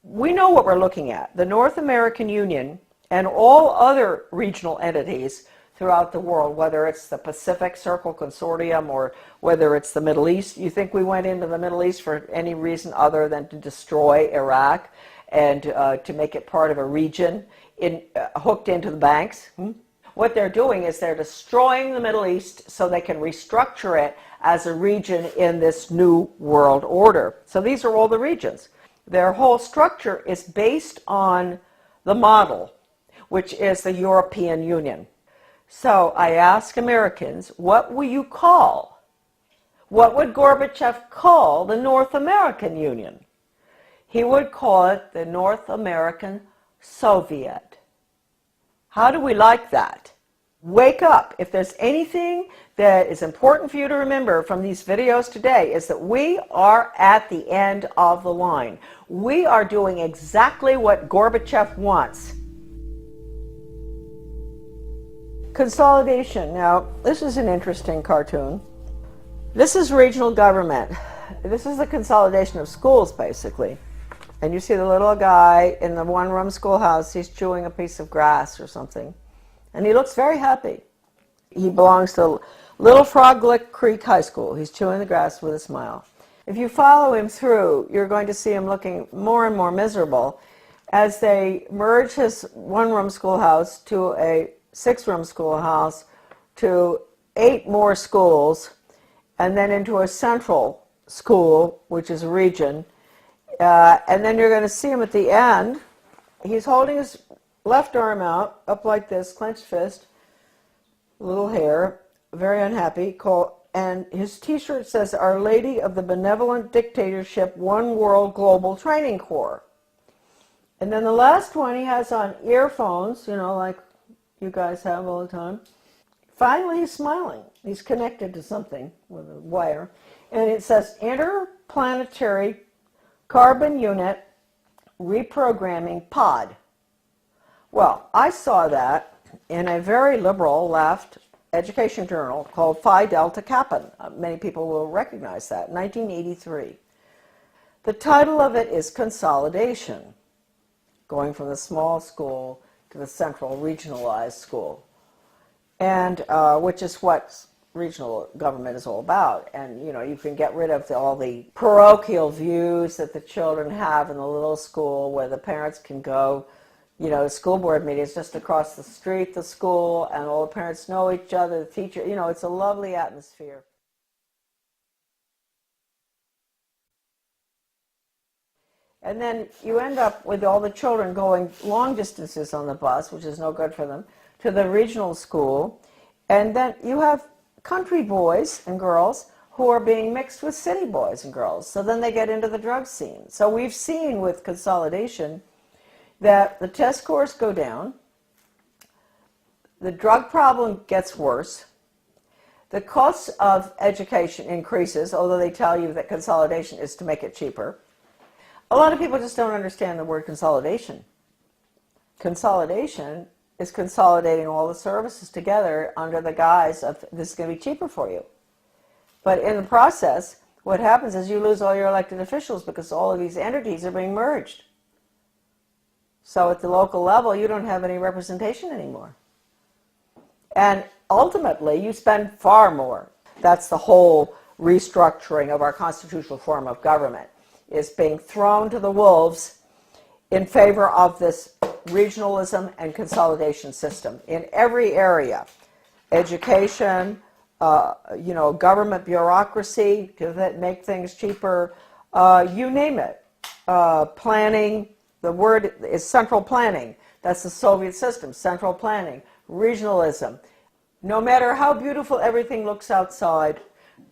We know what we're looking at. The North American Union and all other regional entities throughout the world, whether it's the Pacific Circle Consortium or whether it's the Middle East. You think we went into the Middle East for any reason other than to destroy Iraq and to make it part of a region hooked into the banks? What they're doing is they're destroying the Middle East so they can restructure it as a region in this new world order. So these are all the regions. Their whole structure is based on the model, which is the European Union. So I ask Americans, what will you call? What would Gorbachev call the North American Union? He would call it the North American Soviet. How do we like that? Wake up. If there's anything that is important for you to remember from these videos today, is that we are at the end of the line. We are doing exactly what Gorbachev wants. Consolidation. Now, this is an interesting cartoon. This is regional government. This is the consolidation of schools, basically. And you see the little guy in the one-room schoolhouse, he's chewing a piece of grass or something. And he looks very happy. He belongs to Little Frog Lick Creek High School. He's chewing the grass with a smile. If you follow him through, you're going to see him looking more and more miserable as they merge his one-room schoolhouse to a six-room schoolhouse, to 8 more schools, and then into a central school, which is a region. And then you're going to see him at the end. He's holding his left arm out, up like this, clenched fist, little hair, very unhappy, and his t-shirt says, Our Lady of the Benevolent Dictatorship, One World Global Training Corps. And then the last one, he has on earphones, you know, like you guys have all the time. Finally, he's smiling. He's connected to something with a wire. And it says, Interplanetary Carbon Unit Reprogramming Pod. Well, I saw that in a very liberal left education journal called Phi Delta Kappa. Many people will recognize that, 1983. The title of it is Consolidation, going from the small school to the central regionalized school, and which is what regional government is all about. And you know, you can get rid of all the parochial views that the children have in the little school where the parents can go, you know, the school board meeting is just across the street, the school, and all the parents know each other, the teacher, you know, it's a lovely atmosphere. And then you end up with all the children going long distances on the bus, which is no good for them, to the regional school. And then you have country boys and girls who are being mixed with city boys and girls. So then they get into the drug scene. So we've seen with consolidation that the test scores go down, the drug problem gets worse, the cost of education increases, although they tell you that consolidation is to make it cheaper. A lot of people just don't understand the word consolidation. Consolidation is consolidating all the services together under the guise of this is going to be cheaper for you. But in the process, what happens is you lose all your elected officials because all of these entities are being merged. So at the local level, you don't have any representation anymore. And ultimately, you spend far more. That's the whole restructuring of our constitutional form of government, is being thrown to the wolves in favor of this regionalism and consolidation system in every area. Education, government bureaucracy to make things cheaper, you name it. Planning, the word is central planning. That's the Soviet system, central planning, regionalism. No matter how beautiful everything looks outside,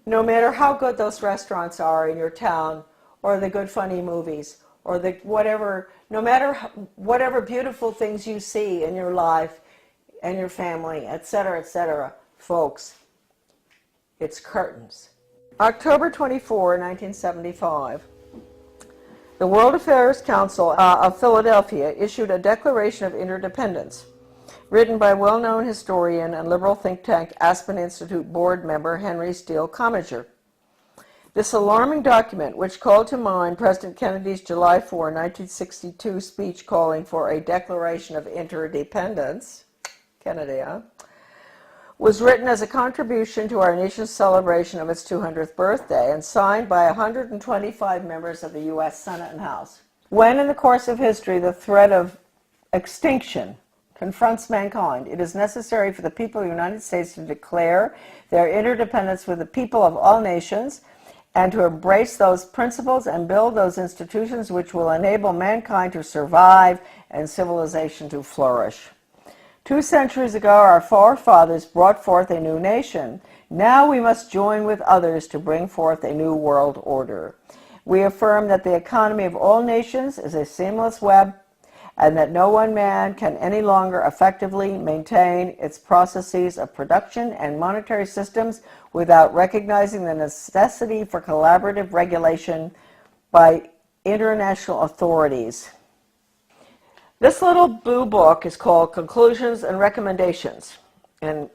no matter how good those restaurants are in your town, or the good funny movies, or the whatever, no matter whatever beautiful things you see in your life and your family, etc., folks, it's curtains. October 24, 1975, the World Affairs Council of Philadelphia issued a Declaration of Interdependence, written by well-known historian and liberal think tank Aspen Institute board member Henry Steele Commager. This alarming document, which called to mind President Kennedy's July 4, 1962 speech calling for a Declaration of Interdependence, Kennedy, was written as a contribution to our nation's celebration of its 200th birthday and signed by 125 members of the U.S. Senate and House. When in the course of history the threat of extinction confronts mankind, it is necessary for the people of the United States to declare their interdependence with the people of all nations and to embrace those principles and build those institutions which will enable mankind to survive and civilization to flourish. 2 centuries ago, our forefathers brought forth a new nation. Now we must join with others to bring forth a new world order. We affirm that the economy of all nations is a seamless web, and that no one man can any longer effectively maintain its processes of production and monetary systems without recognizing the necessity for collaborative regulation by international authorities. This little blue book is called Conclusions and Recommendations, and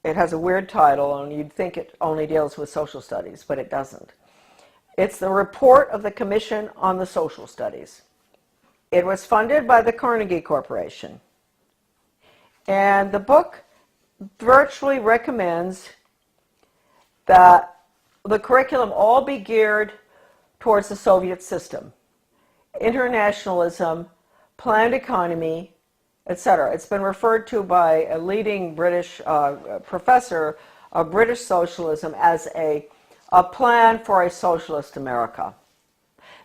it has a weird title, and you'd think it only deals with social studies, but it doesn't. It's the report of the Commission on the Social Studies. It was funded by the Carnegie Corporation, and the book virtually recommends that the curriculum all be geared towards the Soviet system, internationalism, planned economy, etc. It's been referred to by a leading British professor of British socialism as a plan for a socialist America.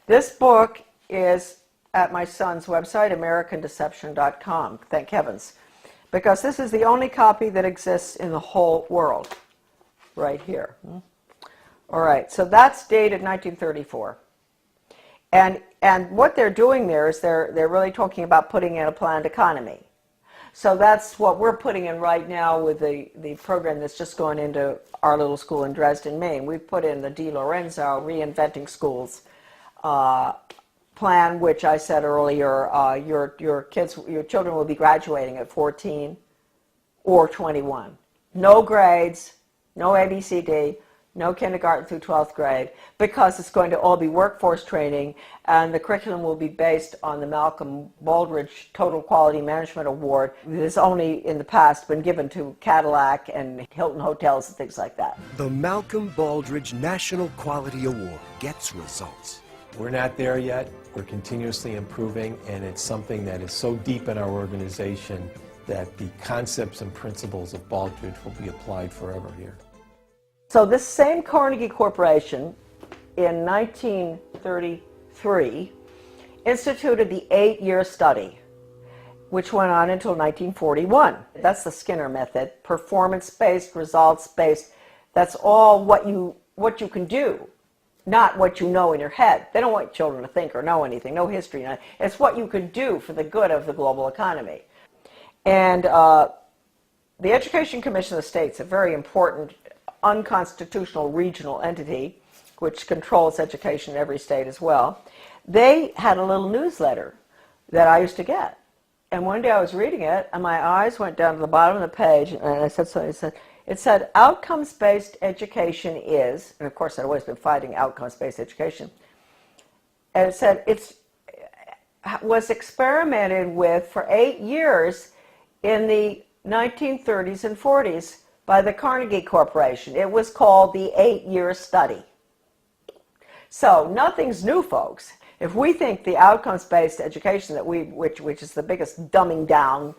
This book is at my son's website, AmericanDeception.com, thank heavens, because this is the only copy that exists in the whole world, right here. All right, so that's dated 1934. And what they're doing there is they're really talking about putting in a planned economy. So that's what we're putting in right now with the program that's just going into our little school in Dresden, Maine. We've put in the Di Lorenzo Reinventing Schools plan, which I said earlier, your children will be graduating at 14 or 21. No grades, no ABCD, no kindergarten through 12th grade, because it's going to all be workforce training, and the curriculum will be based on the Malcolm Baldrige Total Quality Management Award that has only in the past been given to Cadillac and Hilton Hotels and things like that. The Malcolm Baldrige National Quality Award gets results. We're not there yet. We're continuously improving, and it's something that is so deep in our organization that the concepts and principles of Baldrige will be applied forever here. So this same Carnegie Corporation in 1933 instituted the 8-year study. which went on until 1941. That's the Skinner method, performance-based, results-based. That's all what you can do, not what you know in your head. They don't want children to think or know anything, no history. It's what you can do for the good of the global economy. And the Education Commission of the States, a very important unconstitutional regional entity, which controls education in every state as well, they had a little newsletter that I used to get. And one day I was reading it, and my eyes went down to the bottom of the page, and I said something. It said, outcomes-based education is, and of course I'd always been fighting outcomes-based education, and it said it was experimented with for 8 years in the 1930s and 40s by the Carnegie Corporation. It was called the 8-year study. So nothing's new, folks. If we think the outcomes-based education that which is the biggest dumbing down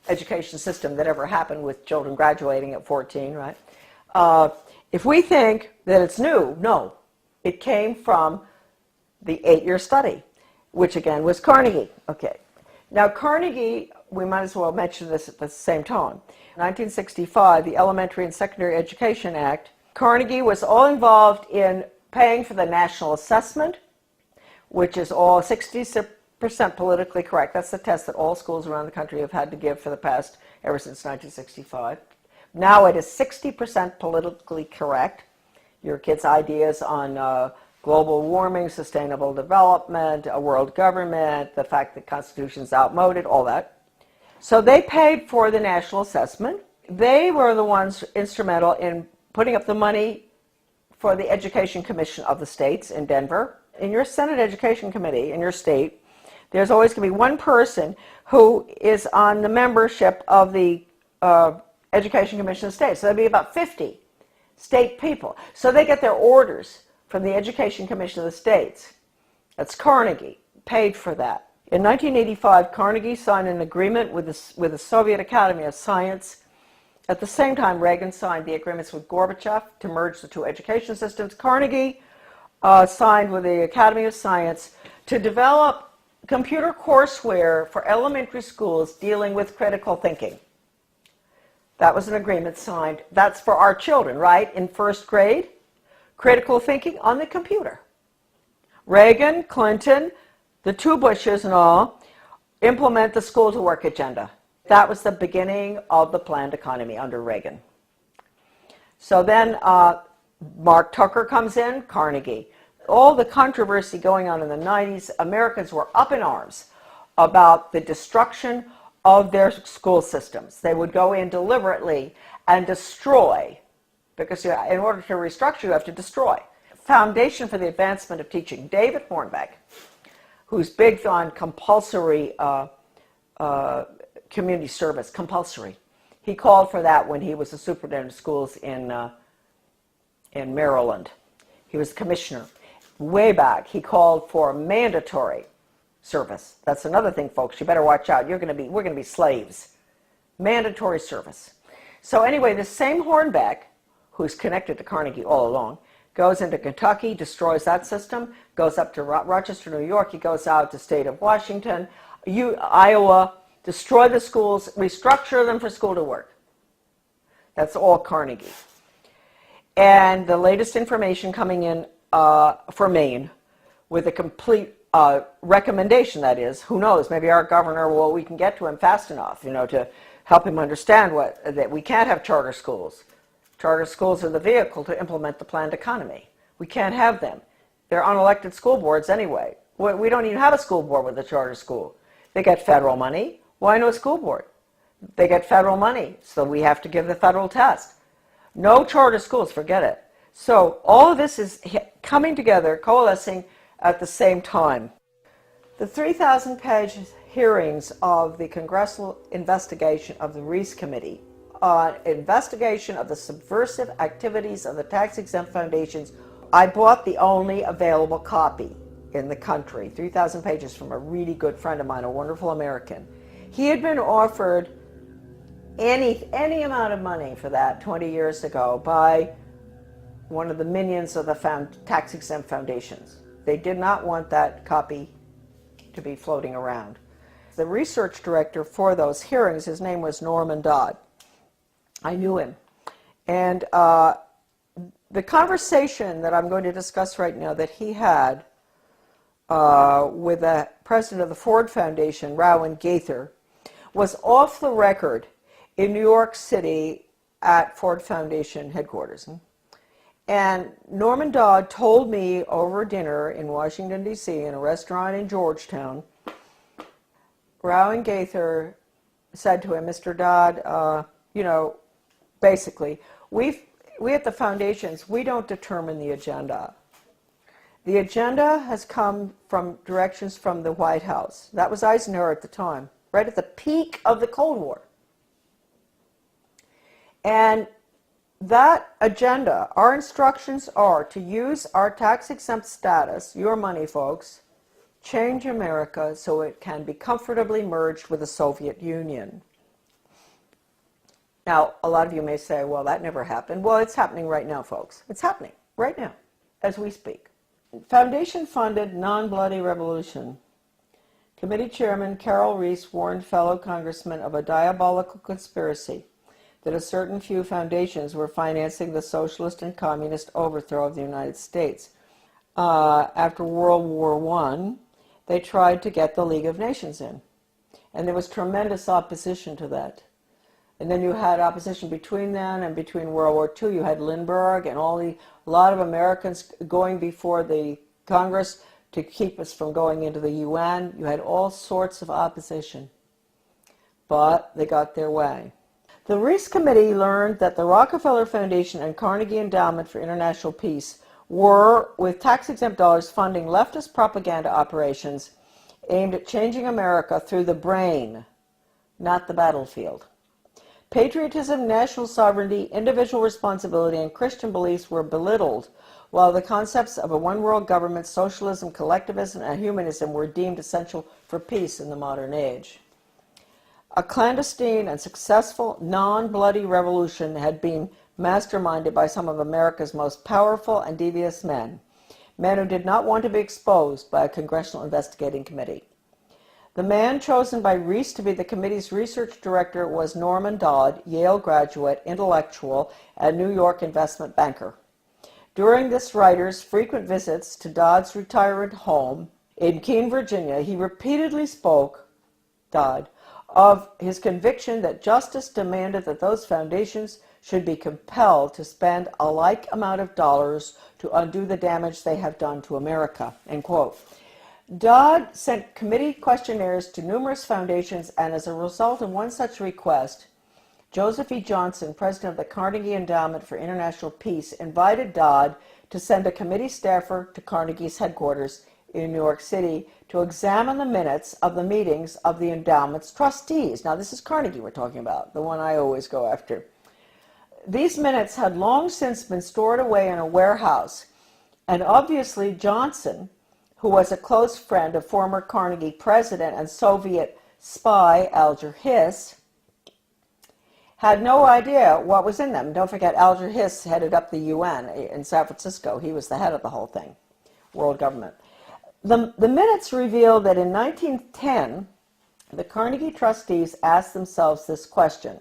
education system that ever happened with children graduating at 14, right? If we think that it's new, no. It came from the 8-year study, which again was Carnegie. Okay. Now Carnegie, we might as well mention this at the same time. 1965, the Elementary and Secondary Education Act, Carnegie was all involved in paying for the national assessment, which is all 60% politically correct. That's the test that all schools around the country have had to give for the past, ever since 1965. Now it is 60% politically correct. Your kids' ideas on global warming, sustainable development, a world government, the fact that the Constitution is outmoded, all that. So they paid for the national assessment. They were the ones instrumental in putting up the money for the Education Commission of the states in Denver. In your Senate Education Committee in your state, there's always going to be one person who is on the membership of the Education Commission of the states. So there'll be about 50 state people. So they get their orders from the Education Commission of the states. That's Carnegie, paid for that. In 1985, Carnegie signed an agreement with the Soviet Academy of Science. At the same time, Reagan signed the agreements with Gorbachev to merge the two education systems. Carnegie signed with the Academy of Science to develop computer courseware for elementary schools dealing with critical thinking. That was an agreement signed. That's for our children, right? In first grade, critical thinking on the computer. Reagan, Clinton, the two Bushes and all implement the school to work agenda. That was the beginning of the planned economy under Reagan. So then Mark Tucker comes in, Carnegie. All the controversy going on in the 90s, Americans were up in arms about the destruction of their school systems. They would go in deliberately and destroy, because in order to restructure, you have to destroy. Foundation for the Advancement of Teaching, David Hornbeck, who's big on compulsory community service, compulsory. He called for that when he was the superintendent of schools in Maryland. He was commissioner. Way back, he called for mandatory service. That's another thing, folks. You better watch out. We're going to be slaves. Mandatory service. So anyway, the same Hornbeck, who's connected to Carnegie all along, goes into Kentucky, destroys that system, goes up to Rochester, New York. He goes out to state of Washington, Iowa, destroy the schools, restructure them for school to work. That's all Carnegie. And the latest information coming in for Maine with a complete recommendation, that is, who knows, maybe our governor, well, we can get to him fast enough, to help him understand that we can't have charter schools. Charter schools are the vehicle to implement the planned economy. We can't have them. They're unelected school boards anyway. We don't even have a school board with a charter school. They get federal money. Why no school board? They get federal money, so we have to give the federal test. No charter schools, forget it. So all of this is coming together, coalescing at the same time. The 3,000-page hearings of the congressional investigation of the Reese Committee on investigation of the subversive activities of the tax-exempt foundations, I bought the only available copy in the country, 3,000 pages from a really good friend of mine, a wonderful American. He had been offered any amount of money for that 20 years ago by one of the minions of the tax-exempt foundations. They did not want that copy to be floating around. the research director for those hearings. His name was Norman Dodd. I knew him. And the conversation that I'm going to discuss right now that he had with the president of the Ford Foundation, Rowan Gaither, was off the record in New York City at Ford Foundation headquarters. And Norman Dodd told me over dinner in Washington, D.C., in a restaurant in Georgetown, Rowan Gaither said to him, Mr. Dodd, basically, we at the foundations, we don't determine the agenda. The agenda has come from directions from the White House. That was Eisenhower at the time, right at the peak of the Cold War. And that agenda, our instructions are to use our tax-exempt status, your money, folks, change America so it can be comfortably merged with the Soviet Union. Now, a lot of you may say, well, that never happened. Well, it's happening right now, folks. It's happening right now, as we speak. Foundation-funded non-bloody revolution. Committee Chairman Carol Reese warned fellow congressmen of a diabolical conspiracy that a certain few foundations were financing the socialist and communist overthrow of the United States. After World War I, they tried to get the League of Nations in. And there was tremendous opposition to that. And then you had opposition between then and between World War II. You had Lindbergh and a lot of Americans going before the Congress to keep us from going into the UN. You had all sorts of opposition. But they got their way. The Reese Committee learned that the Rockefeller Foundation and Carnegie Endowment for International Peace were, with tax-exempt dollars, funding leftist propaganda operations aimed at changing America through the brain, not the battlefield. Patriotism, national sovereignty, individual responsibility, and Christian beliefs were belittled, while the concepts of a one-world government, socialism, collectivism, and humanism were deemed essential for peace in the modern age. A clandestine and successful non-bloody revolution had been masterminded by some of America's most powerful and devious men who did not want to be exposed by a congressional investigating committee. The man chosen by Reese to be the committee's research director was Norman Dodd, Yale graduate, intellectual, and New York investment banker. During this writer's frequent visits to Dodd's retirement home in Keene, Virginia, he repeatedly spoke, Dodd, of his conviction that justice demanded that those foundations should be compelled to spend a like amount of dollars to undo the damage they have done to America, end quote. Dodd sent committee questionnaires to numerous foundations, and as a result of one such request, Joseph E. Johnson, president of the Carnegie Endowment for International Peace, invited Dodd to send a committee staffer to Carnegie's headquarters in New York City to examine the minutes of the meetings of the endowment's trustees. Now, this is Carnegie we're talking about, the one I always go after. These minutes had long since been stored away in a warehouse, and obviously Johnson, who was a close friend of former Carnegie president and Soviet spy Alger Hiss, had no idea what was in them. Don't forget, Alger Hiss headed up the UN in San Francisco. He was the head of the whole thing, world government. The minutes reveal that in 1910, the Carnegie trustees asked themselves this question,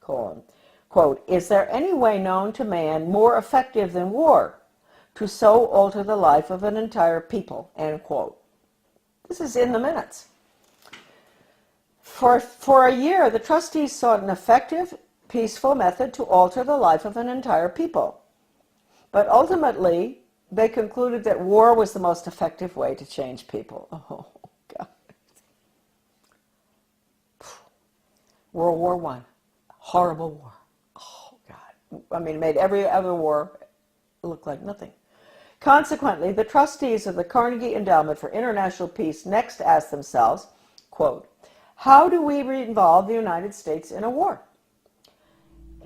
quote, is there any way known to man more effective than war to so alter the life of an entire people, end quote. This is in the minutes. For a year, the trustees sought an effective, peaceful method to alter the life of an entire people. But ultimately, they concluded that war was the most effective way to change people. Oh, God. World War I. Horrible war. Oh, God. I mean, it made every other war look like nothing. Consequently, the trustees of the Carnegie Endowment for International Peace next asked themselves, quote, how do we involve the United States in a war?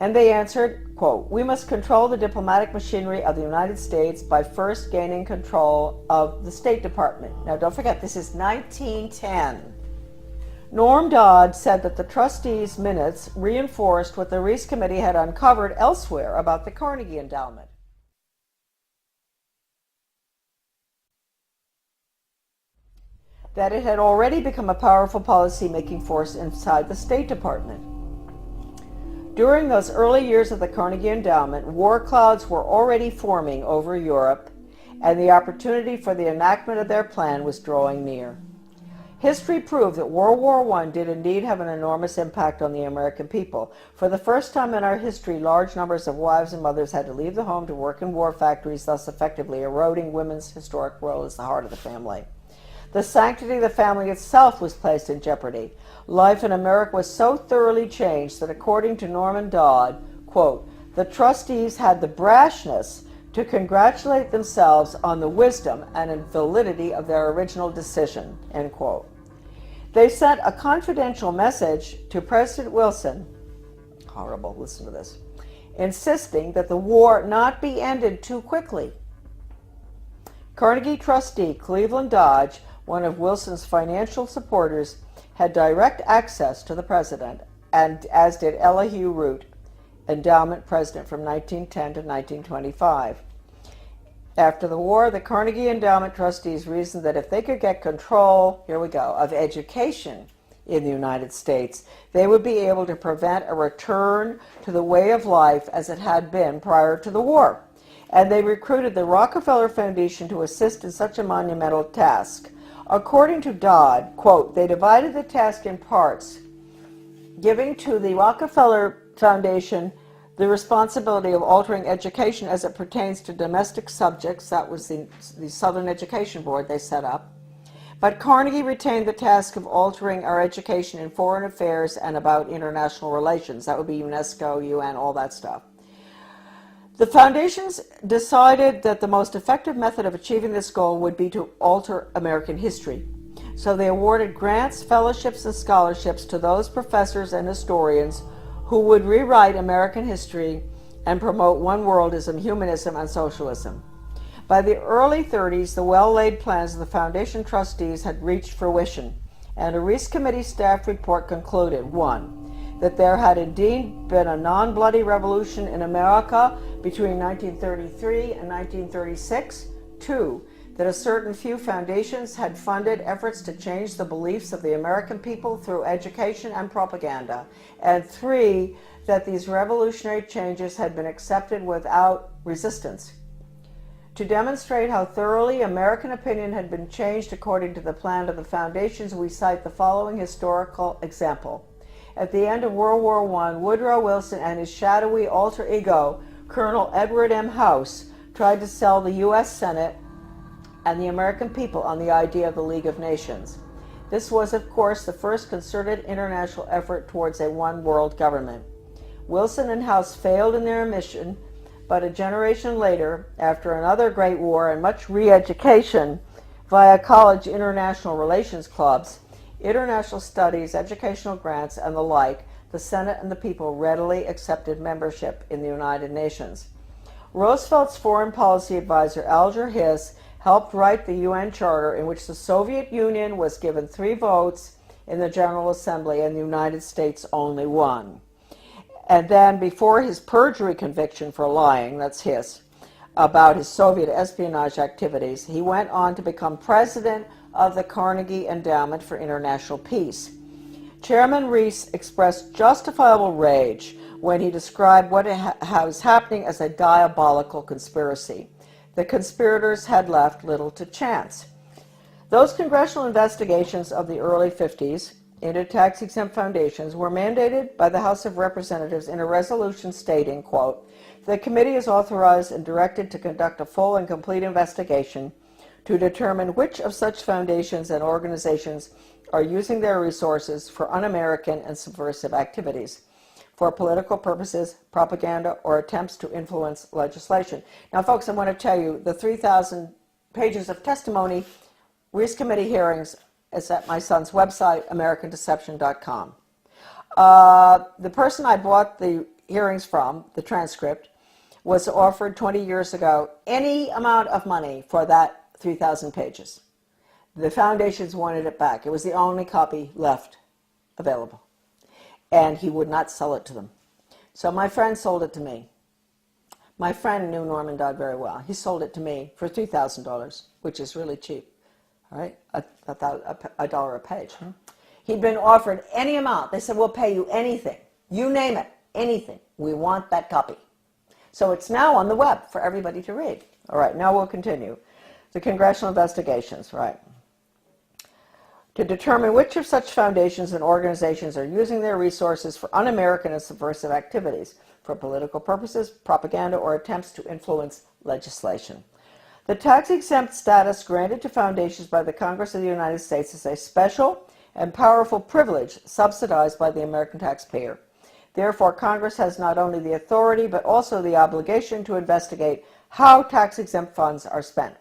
And they answered, quote, we must control the diplomatic machinery of the United States by first gaining control of the State Department. Now, don't forget, this is 1910. Norm Dodd said that the trustees' minutes reinforced what the Reese Committee had uncovered elsewhere about the Carnegie Endowment. that it had already become a powerful policy-making force inside the State Department. During those early years of the Carnegie Endowment, war clouds were already forming over Europe, and the opportunity for the enactment of their plan was drawing near. History proved that World War I did indeed have an enormous impact on the American people. For the first time in our history, large numbers of wives and mothers had to leave the home to work in war factories, thus effectively eroding women's historic role as the heart of the family. The sanctity of the family itself was placed in jeopardy. Life in America was so thoroughly changed that, according to Norman Dodd, quote, the trustees had the brashness to congratulate themselves on the wisdom and validity of their original decision, end quote. They sent a confidential message to President Wilson, horrible, listen to this, insisting that the war not be ended too quickly. Carnegie trustee Cleveland Dodge, one of Wilson's financial supporters, had direct access to the president, and as did Elihu Root, endowment president from 1910 to 1925. After the war, the Carnegie Endowment trustees reasoned that if they could get control, here we go, of education in the United States, they would be able to prevent a return to the way of life as it had been prior to the war. And they recruited the Rockefeller Foundation to assist in such a monumental task. According to Dodd, quote, they divided the task in parts, giving to the Rockefeller Foundation the responsibility of altering education as it pertains to domestic subjects. That was the Southern Education Board they set up. But Carnegie retained the task of altering our education in foreign affairs and about international relations. That would be UNESCO, UN, all that stuff. The foundations decided that the most effective method of achieving this goal would be to alter American history. So they awarded grants, fellowships, and scholarships to those professors and historians who would rewrite American history and promote one worldism, humanism, and socialism. By the early 30s, the well-laid plans of the foundation trustees had reached fruition, and a Reese Committee staff report concluded, 1, that there had indeed been a non-bloody revolution in America between 1933 and 1936, 2, that a certain few foundations had funded efforts to change the beliefs of the American people through education and propaganda, and 3, that these revolutionary changes had been accepted without resistance. To demonstrate how thoroughly American opinion had been changed according to the plan of the foundations, we cite the following historical example. At the end of World War I, Woodrow Wilson and his shadowy alter ego, Colonel Edward M. House, tried to sell the U.S. Senate and the American people on the idea of the League of Nations. This was, of course, the first concerted international effort towards a one-world government. Wilson and House failed in their mission, but a generation later, after another great war and much re-education via college international relations clubs, international studies, educational grants, and the like, the Senate and the people readily accepted membership in the United Nations. Roosevelt's foreign policy advisor, Alger Hiss, helped write the UN Charter, in which the Soviet Union was given 3 votes in the General Assembly and the United States only 1. And then, before his perjury conviction for lying, that's Hiss, about his Soviet espionage activities, he went on to become president of the Carnegie Endowment for International Peace. Chairman Reese expressed justifiable rage when he described what was happening as a diabolical conspiracy. The conspirators had left little to chance. Those congressional investigations of the early 50s into tax-exempt foundations were mandated by the House of Representatives in a resolution stating, quote, the committee is authorized and directed to conduct a full and complete investigation to determine which of such foundations and organizations are using their resources for un-American and subversive activities, for political purposes, propaganda, or attempts to influence legislation. Now, folks, I want to tell you, the 3,000 pages of testimony, Reese Committee hearings, is at my son's website, AmericanDeception.com. The person I bought the hearings from, the transcript, was offered 20 years ago any amount of money for that 3,000 pages. The foundations wanted it back. It was the only copy left available. And he would not sell it to them. So my friend sold it to me. My friend knew Norman Dodd very well. He sold it to me for $3,000, which is really cheap. All right, a dollar a page. He'd been offered any amount. They said, we'll pay you anything. You name it, anything. We want that copy. So it's now on the web for everybody to read. All right, now we'll continue. The congressional investigations, right. To determine which of such foundations and organizations are using their resources for un-American and subversive activities, for political purposes, propaganda, or attempts to influence legislation. The tax-exempt status granted to foundations by the Congress of the United States is a special and powerful privilege subsidized by the American taxpayer. Therefore, Congress has not only the authority but also the obligation to investigate how tax-exempt funds are spent.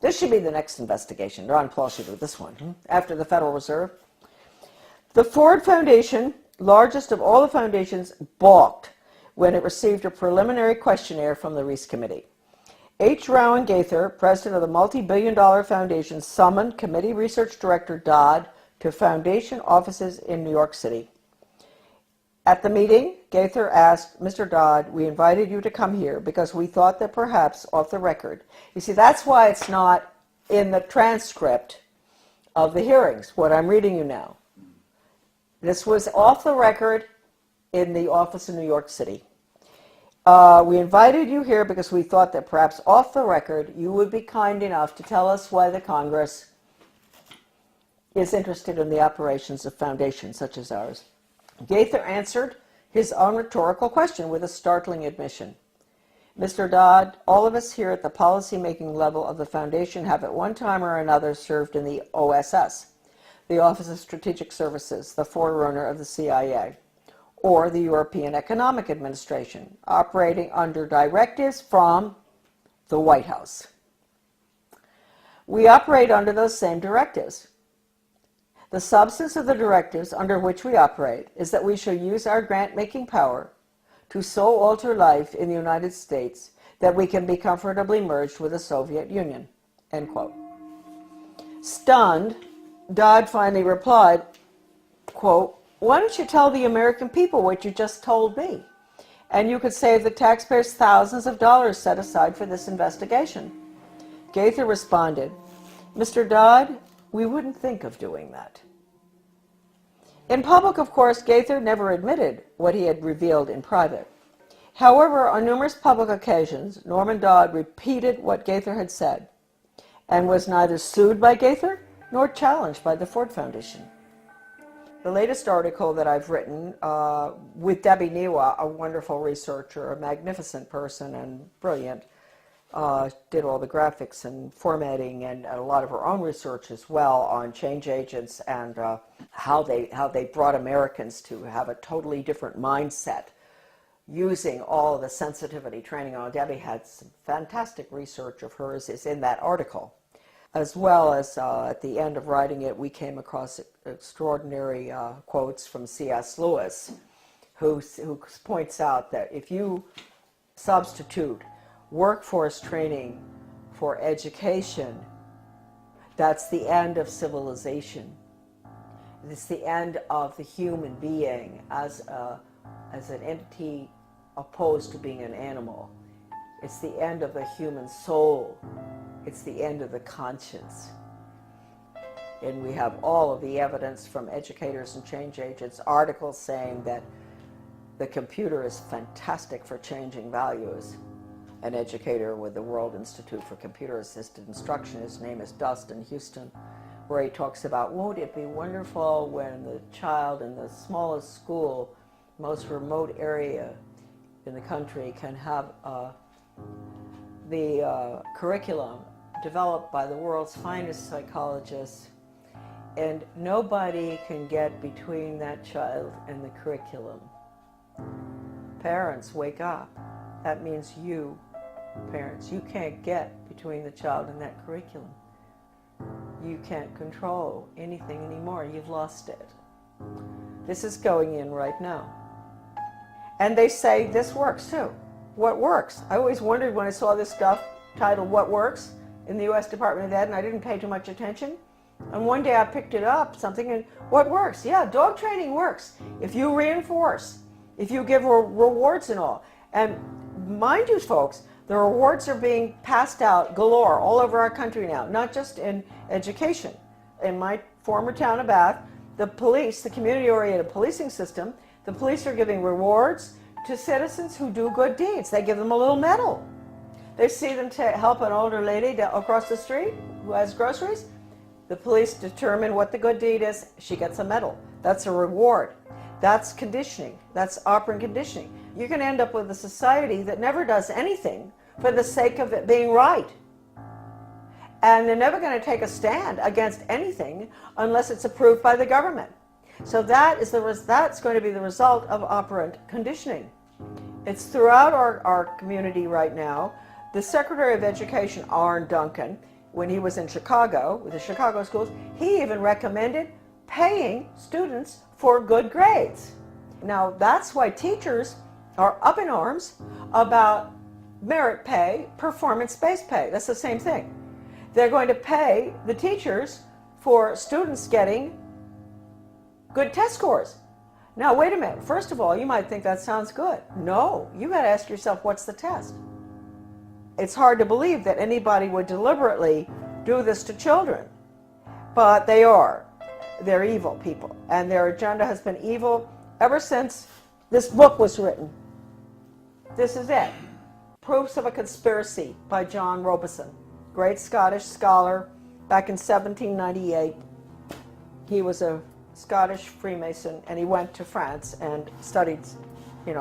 This should be the next investigation. Ron Paul should do this one, after the Federal Reserve. The Ford Foundation, largest of all the foundations, balked when it received a preliminary questionnaire from the Reese Committee. H. Rowan Gaither, president of the multi-billion-dollar foundation, summoned Committee Research Director Dodd to foundation offices in New York City. At the meeting, Gaither asked, Mr. Dodd, we invited you to come here because we thought that perhaps off the record. You see, that's why it's not in the transcript of the hearings, what I'm reading you now. This was off the record in the office in New York City. We invited you here because we thought that perhaps off the record you would be kind enough to tell us why the Congress is interested in the operations of foundations such as ours. Gaither answered his own rhetorical question with a startling admission. Mr. Dodd, all of us here at the policy-making level of the foundation have at one time or another served in the OSS, the Office of Strategic Services, the forerunner of the CIA, or the European Economic Administration, operating under directives from the White House. We operate under those same directives. The substance of the directives under which we operate is that we shall use our grant-making power to so alter life in the United States that we can be comfortably merged with the Soviet Union, end quote. Stunned, Dodd finally replied, quote, why don't you tell the American people what you just told me? And you could save the taxpayers thousands of dollars set aside for this investigation. Gaither responded, Mr. Dodd, we wouldn't think of doing that. In public, of course, Gaither never admitted what he had revealed in private. However, on numerous public occasions, Norman Dodd repeated what Gaither had said and was neither sued by Gaither nor challenged by the Ford Foundation. The latest article that I've written with Debbie Niwa, a wonderful researcher, a magnificent person and brilliant, did all the graphics and formatting and a lot of her own research as well on change agents and how they brought Americans to have a totally different mindset using all the sensitivity training. Debbie had some fantastic research of hers is in that article. As well as at the end of writing it, we came across extraordinary quotes from C.S. Lewis, who points out that if you substitute workforce training for education, that's the end of civilization. It's the end of the human being as an entity opposed to being an animal. It's the end of the human soul. It's the end of the conscience. And we have all of the evidence from educators and change agents, articles saying that the computer is fantastic for changing values. An educator with the World Institute for Computer Assisted Instruction, his name is Dustin Houston, where he talks about, won't it be wonderful when the child in the smallest school, most remote area in the country can have the curriculum developed by the world's finest psychologists, and nobody can get between that child and the curriculum. Parents, wake up. That means you, parents, you can't get between the child and that curriculum. You can't control anything anymore. You've lost it. This is going in right now. And they say this works too. What works? I always wondered when I saw this stuff titled What Works in the U.S. Department of Ed, and I didn't pay too much attention. And one day I picked it up, something, and what works? Yeah, dog training works. If you reinforce, if you give rewards and all. And mind you, folks, The rewards are being passed out galore all over our country now, not just in education. In my former town of Bath, the police, the community-oriented policing system, the police are giving rewards to citizens who do good deeds. They give them a little medal. They see them to help an older lady across the street who has groceries. The police determine what the good deed is. She gets a medal. That's a reward. That's conditioning. That's operant conditioning. You can end up with a society that never does anything for the sake of it being right. And they're never going to take a stand against anything unless it's approved by the government. So that's going to be the result of operant conditioning. It's throughout our community right now. The Secretary of Education, Arne Duncan, when he was in Chicago, with the Chicago schools, he even recommended paying students for good grades. Now, that's why teachers are up in arms about merit pay, performance-based pay. That's the same thing. They're going to pay the teachers for students getting good test scores. Now, wait a minute. First of all, you might think that sounds good. No, you got to ask yourself, what's the test? It's hard to believe that anybody would deliberately do this to children, but they are. They're evil people, and their agenda has been evil ever since this book was written. This is it. Proofs of a Conspiracy by John Robison, great Scottish scholar back in 1798. He was a Scottish Freemason, and he went to France and studied,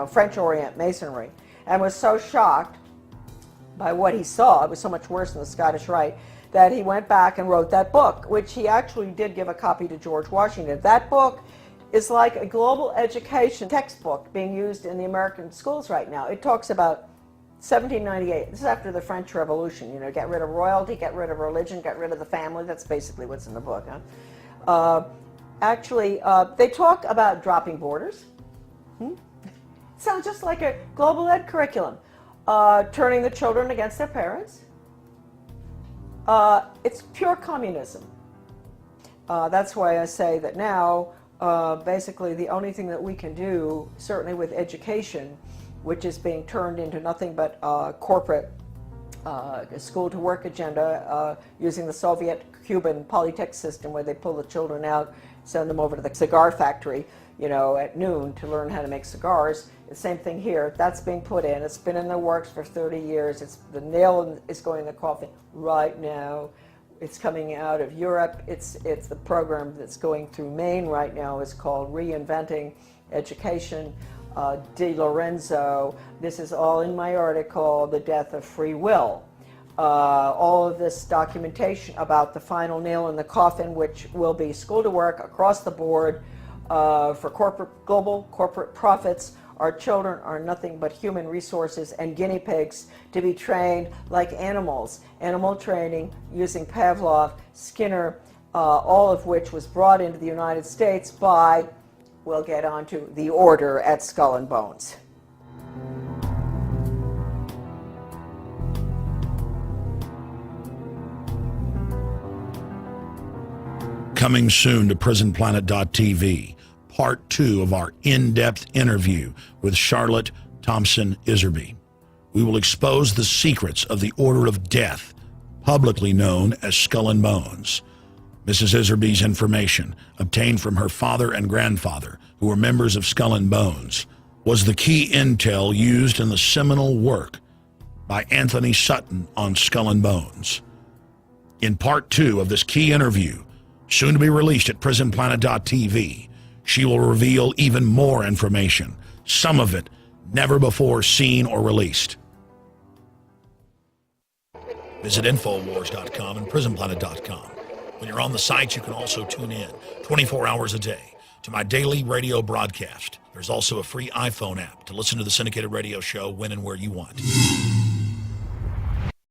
French Orient Masonry, and was so shocked by what he saw, it was so much worse than the Scottish Rite, that he went back and wrote that book, which he actually did give a copy to George Washington. That book is like a global education textbook being used in the American schools right now. It talks about 1798. This is after the French Revolution. Get rid of royalty, get rid of religion, get rid of the family. That's basically what's in the book. They talk about dropping borders. Sounds just like a global ed curriculum. Turning the children against their parents. It's pure communism. That's why I say that now, basically the only thing that we can do, certainly with education, which is being turned into nothing but corporate school-to-work agenda using the Soviet-Cuban Polytech system, where they pull the children out, send them over to the cigar factory, at noon to learn how to make cigars. The same thing here. That's being put in. It's been in the works for 30 years. The nail is going in the coffin right now. It's coming out of Europe. It's the program that's going through Maine right now is called Reinventing Education. De Lorenzo. This is all in my article, The Death of Free Will. All of this documentation about the final nail in the coffin, which will be school to work across the board for global corporate profits. Our children are nothing but human resources and guinea pigs to be trained like animals. Animal training using Pavlov, Skinner, all of which was brought into the United States by, we'll get onto, the order at Skull and Bones. Coming soon to PrisonPlanet.tv, part 2 of our in-depth interview with Charlotte Thompson Iserby. We will expose the secrets of the Order of Death, publicly known as Skull and Bones. Mrs. Iserby's information, obtained from her father and grandfather, who were members of Skull and Bones, was the key intel used in the seminal work by Anthony Sutton on Skull and Bones. In part 2 of this key interview, soon to be released at PrisonPlanet.tv, she will reveal even more information, some of it never before seen or released. Visit Infowars.com and PrisonPlanet.com. When you're on the sites, you can also tune in 24 hours a day to my daily radio broadcast. There's also a free iPhone app to listen to the syndicated radio show when and where you want.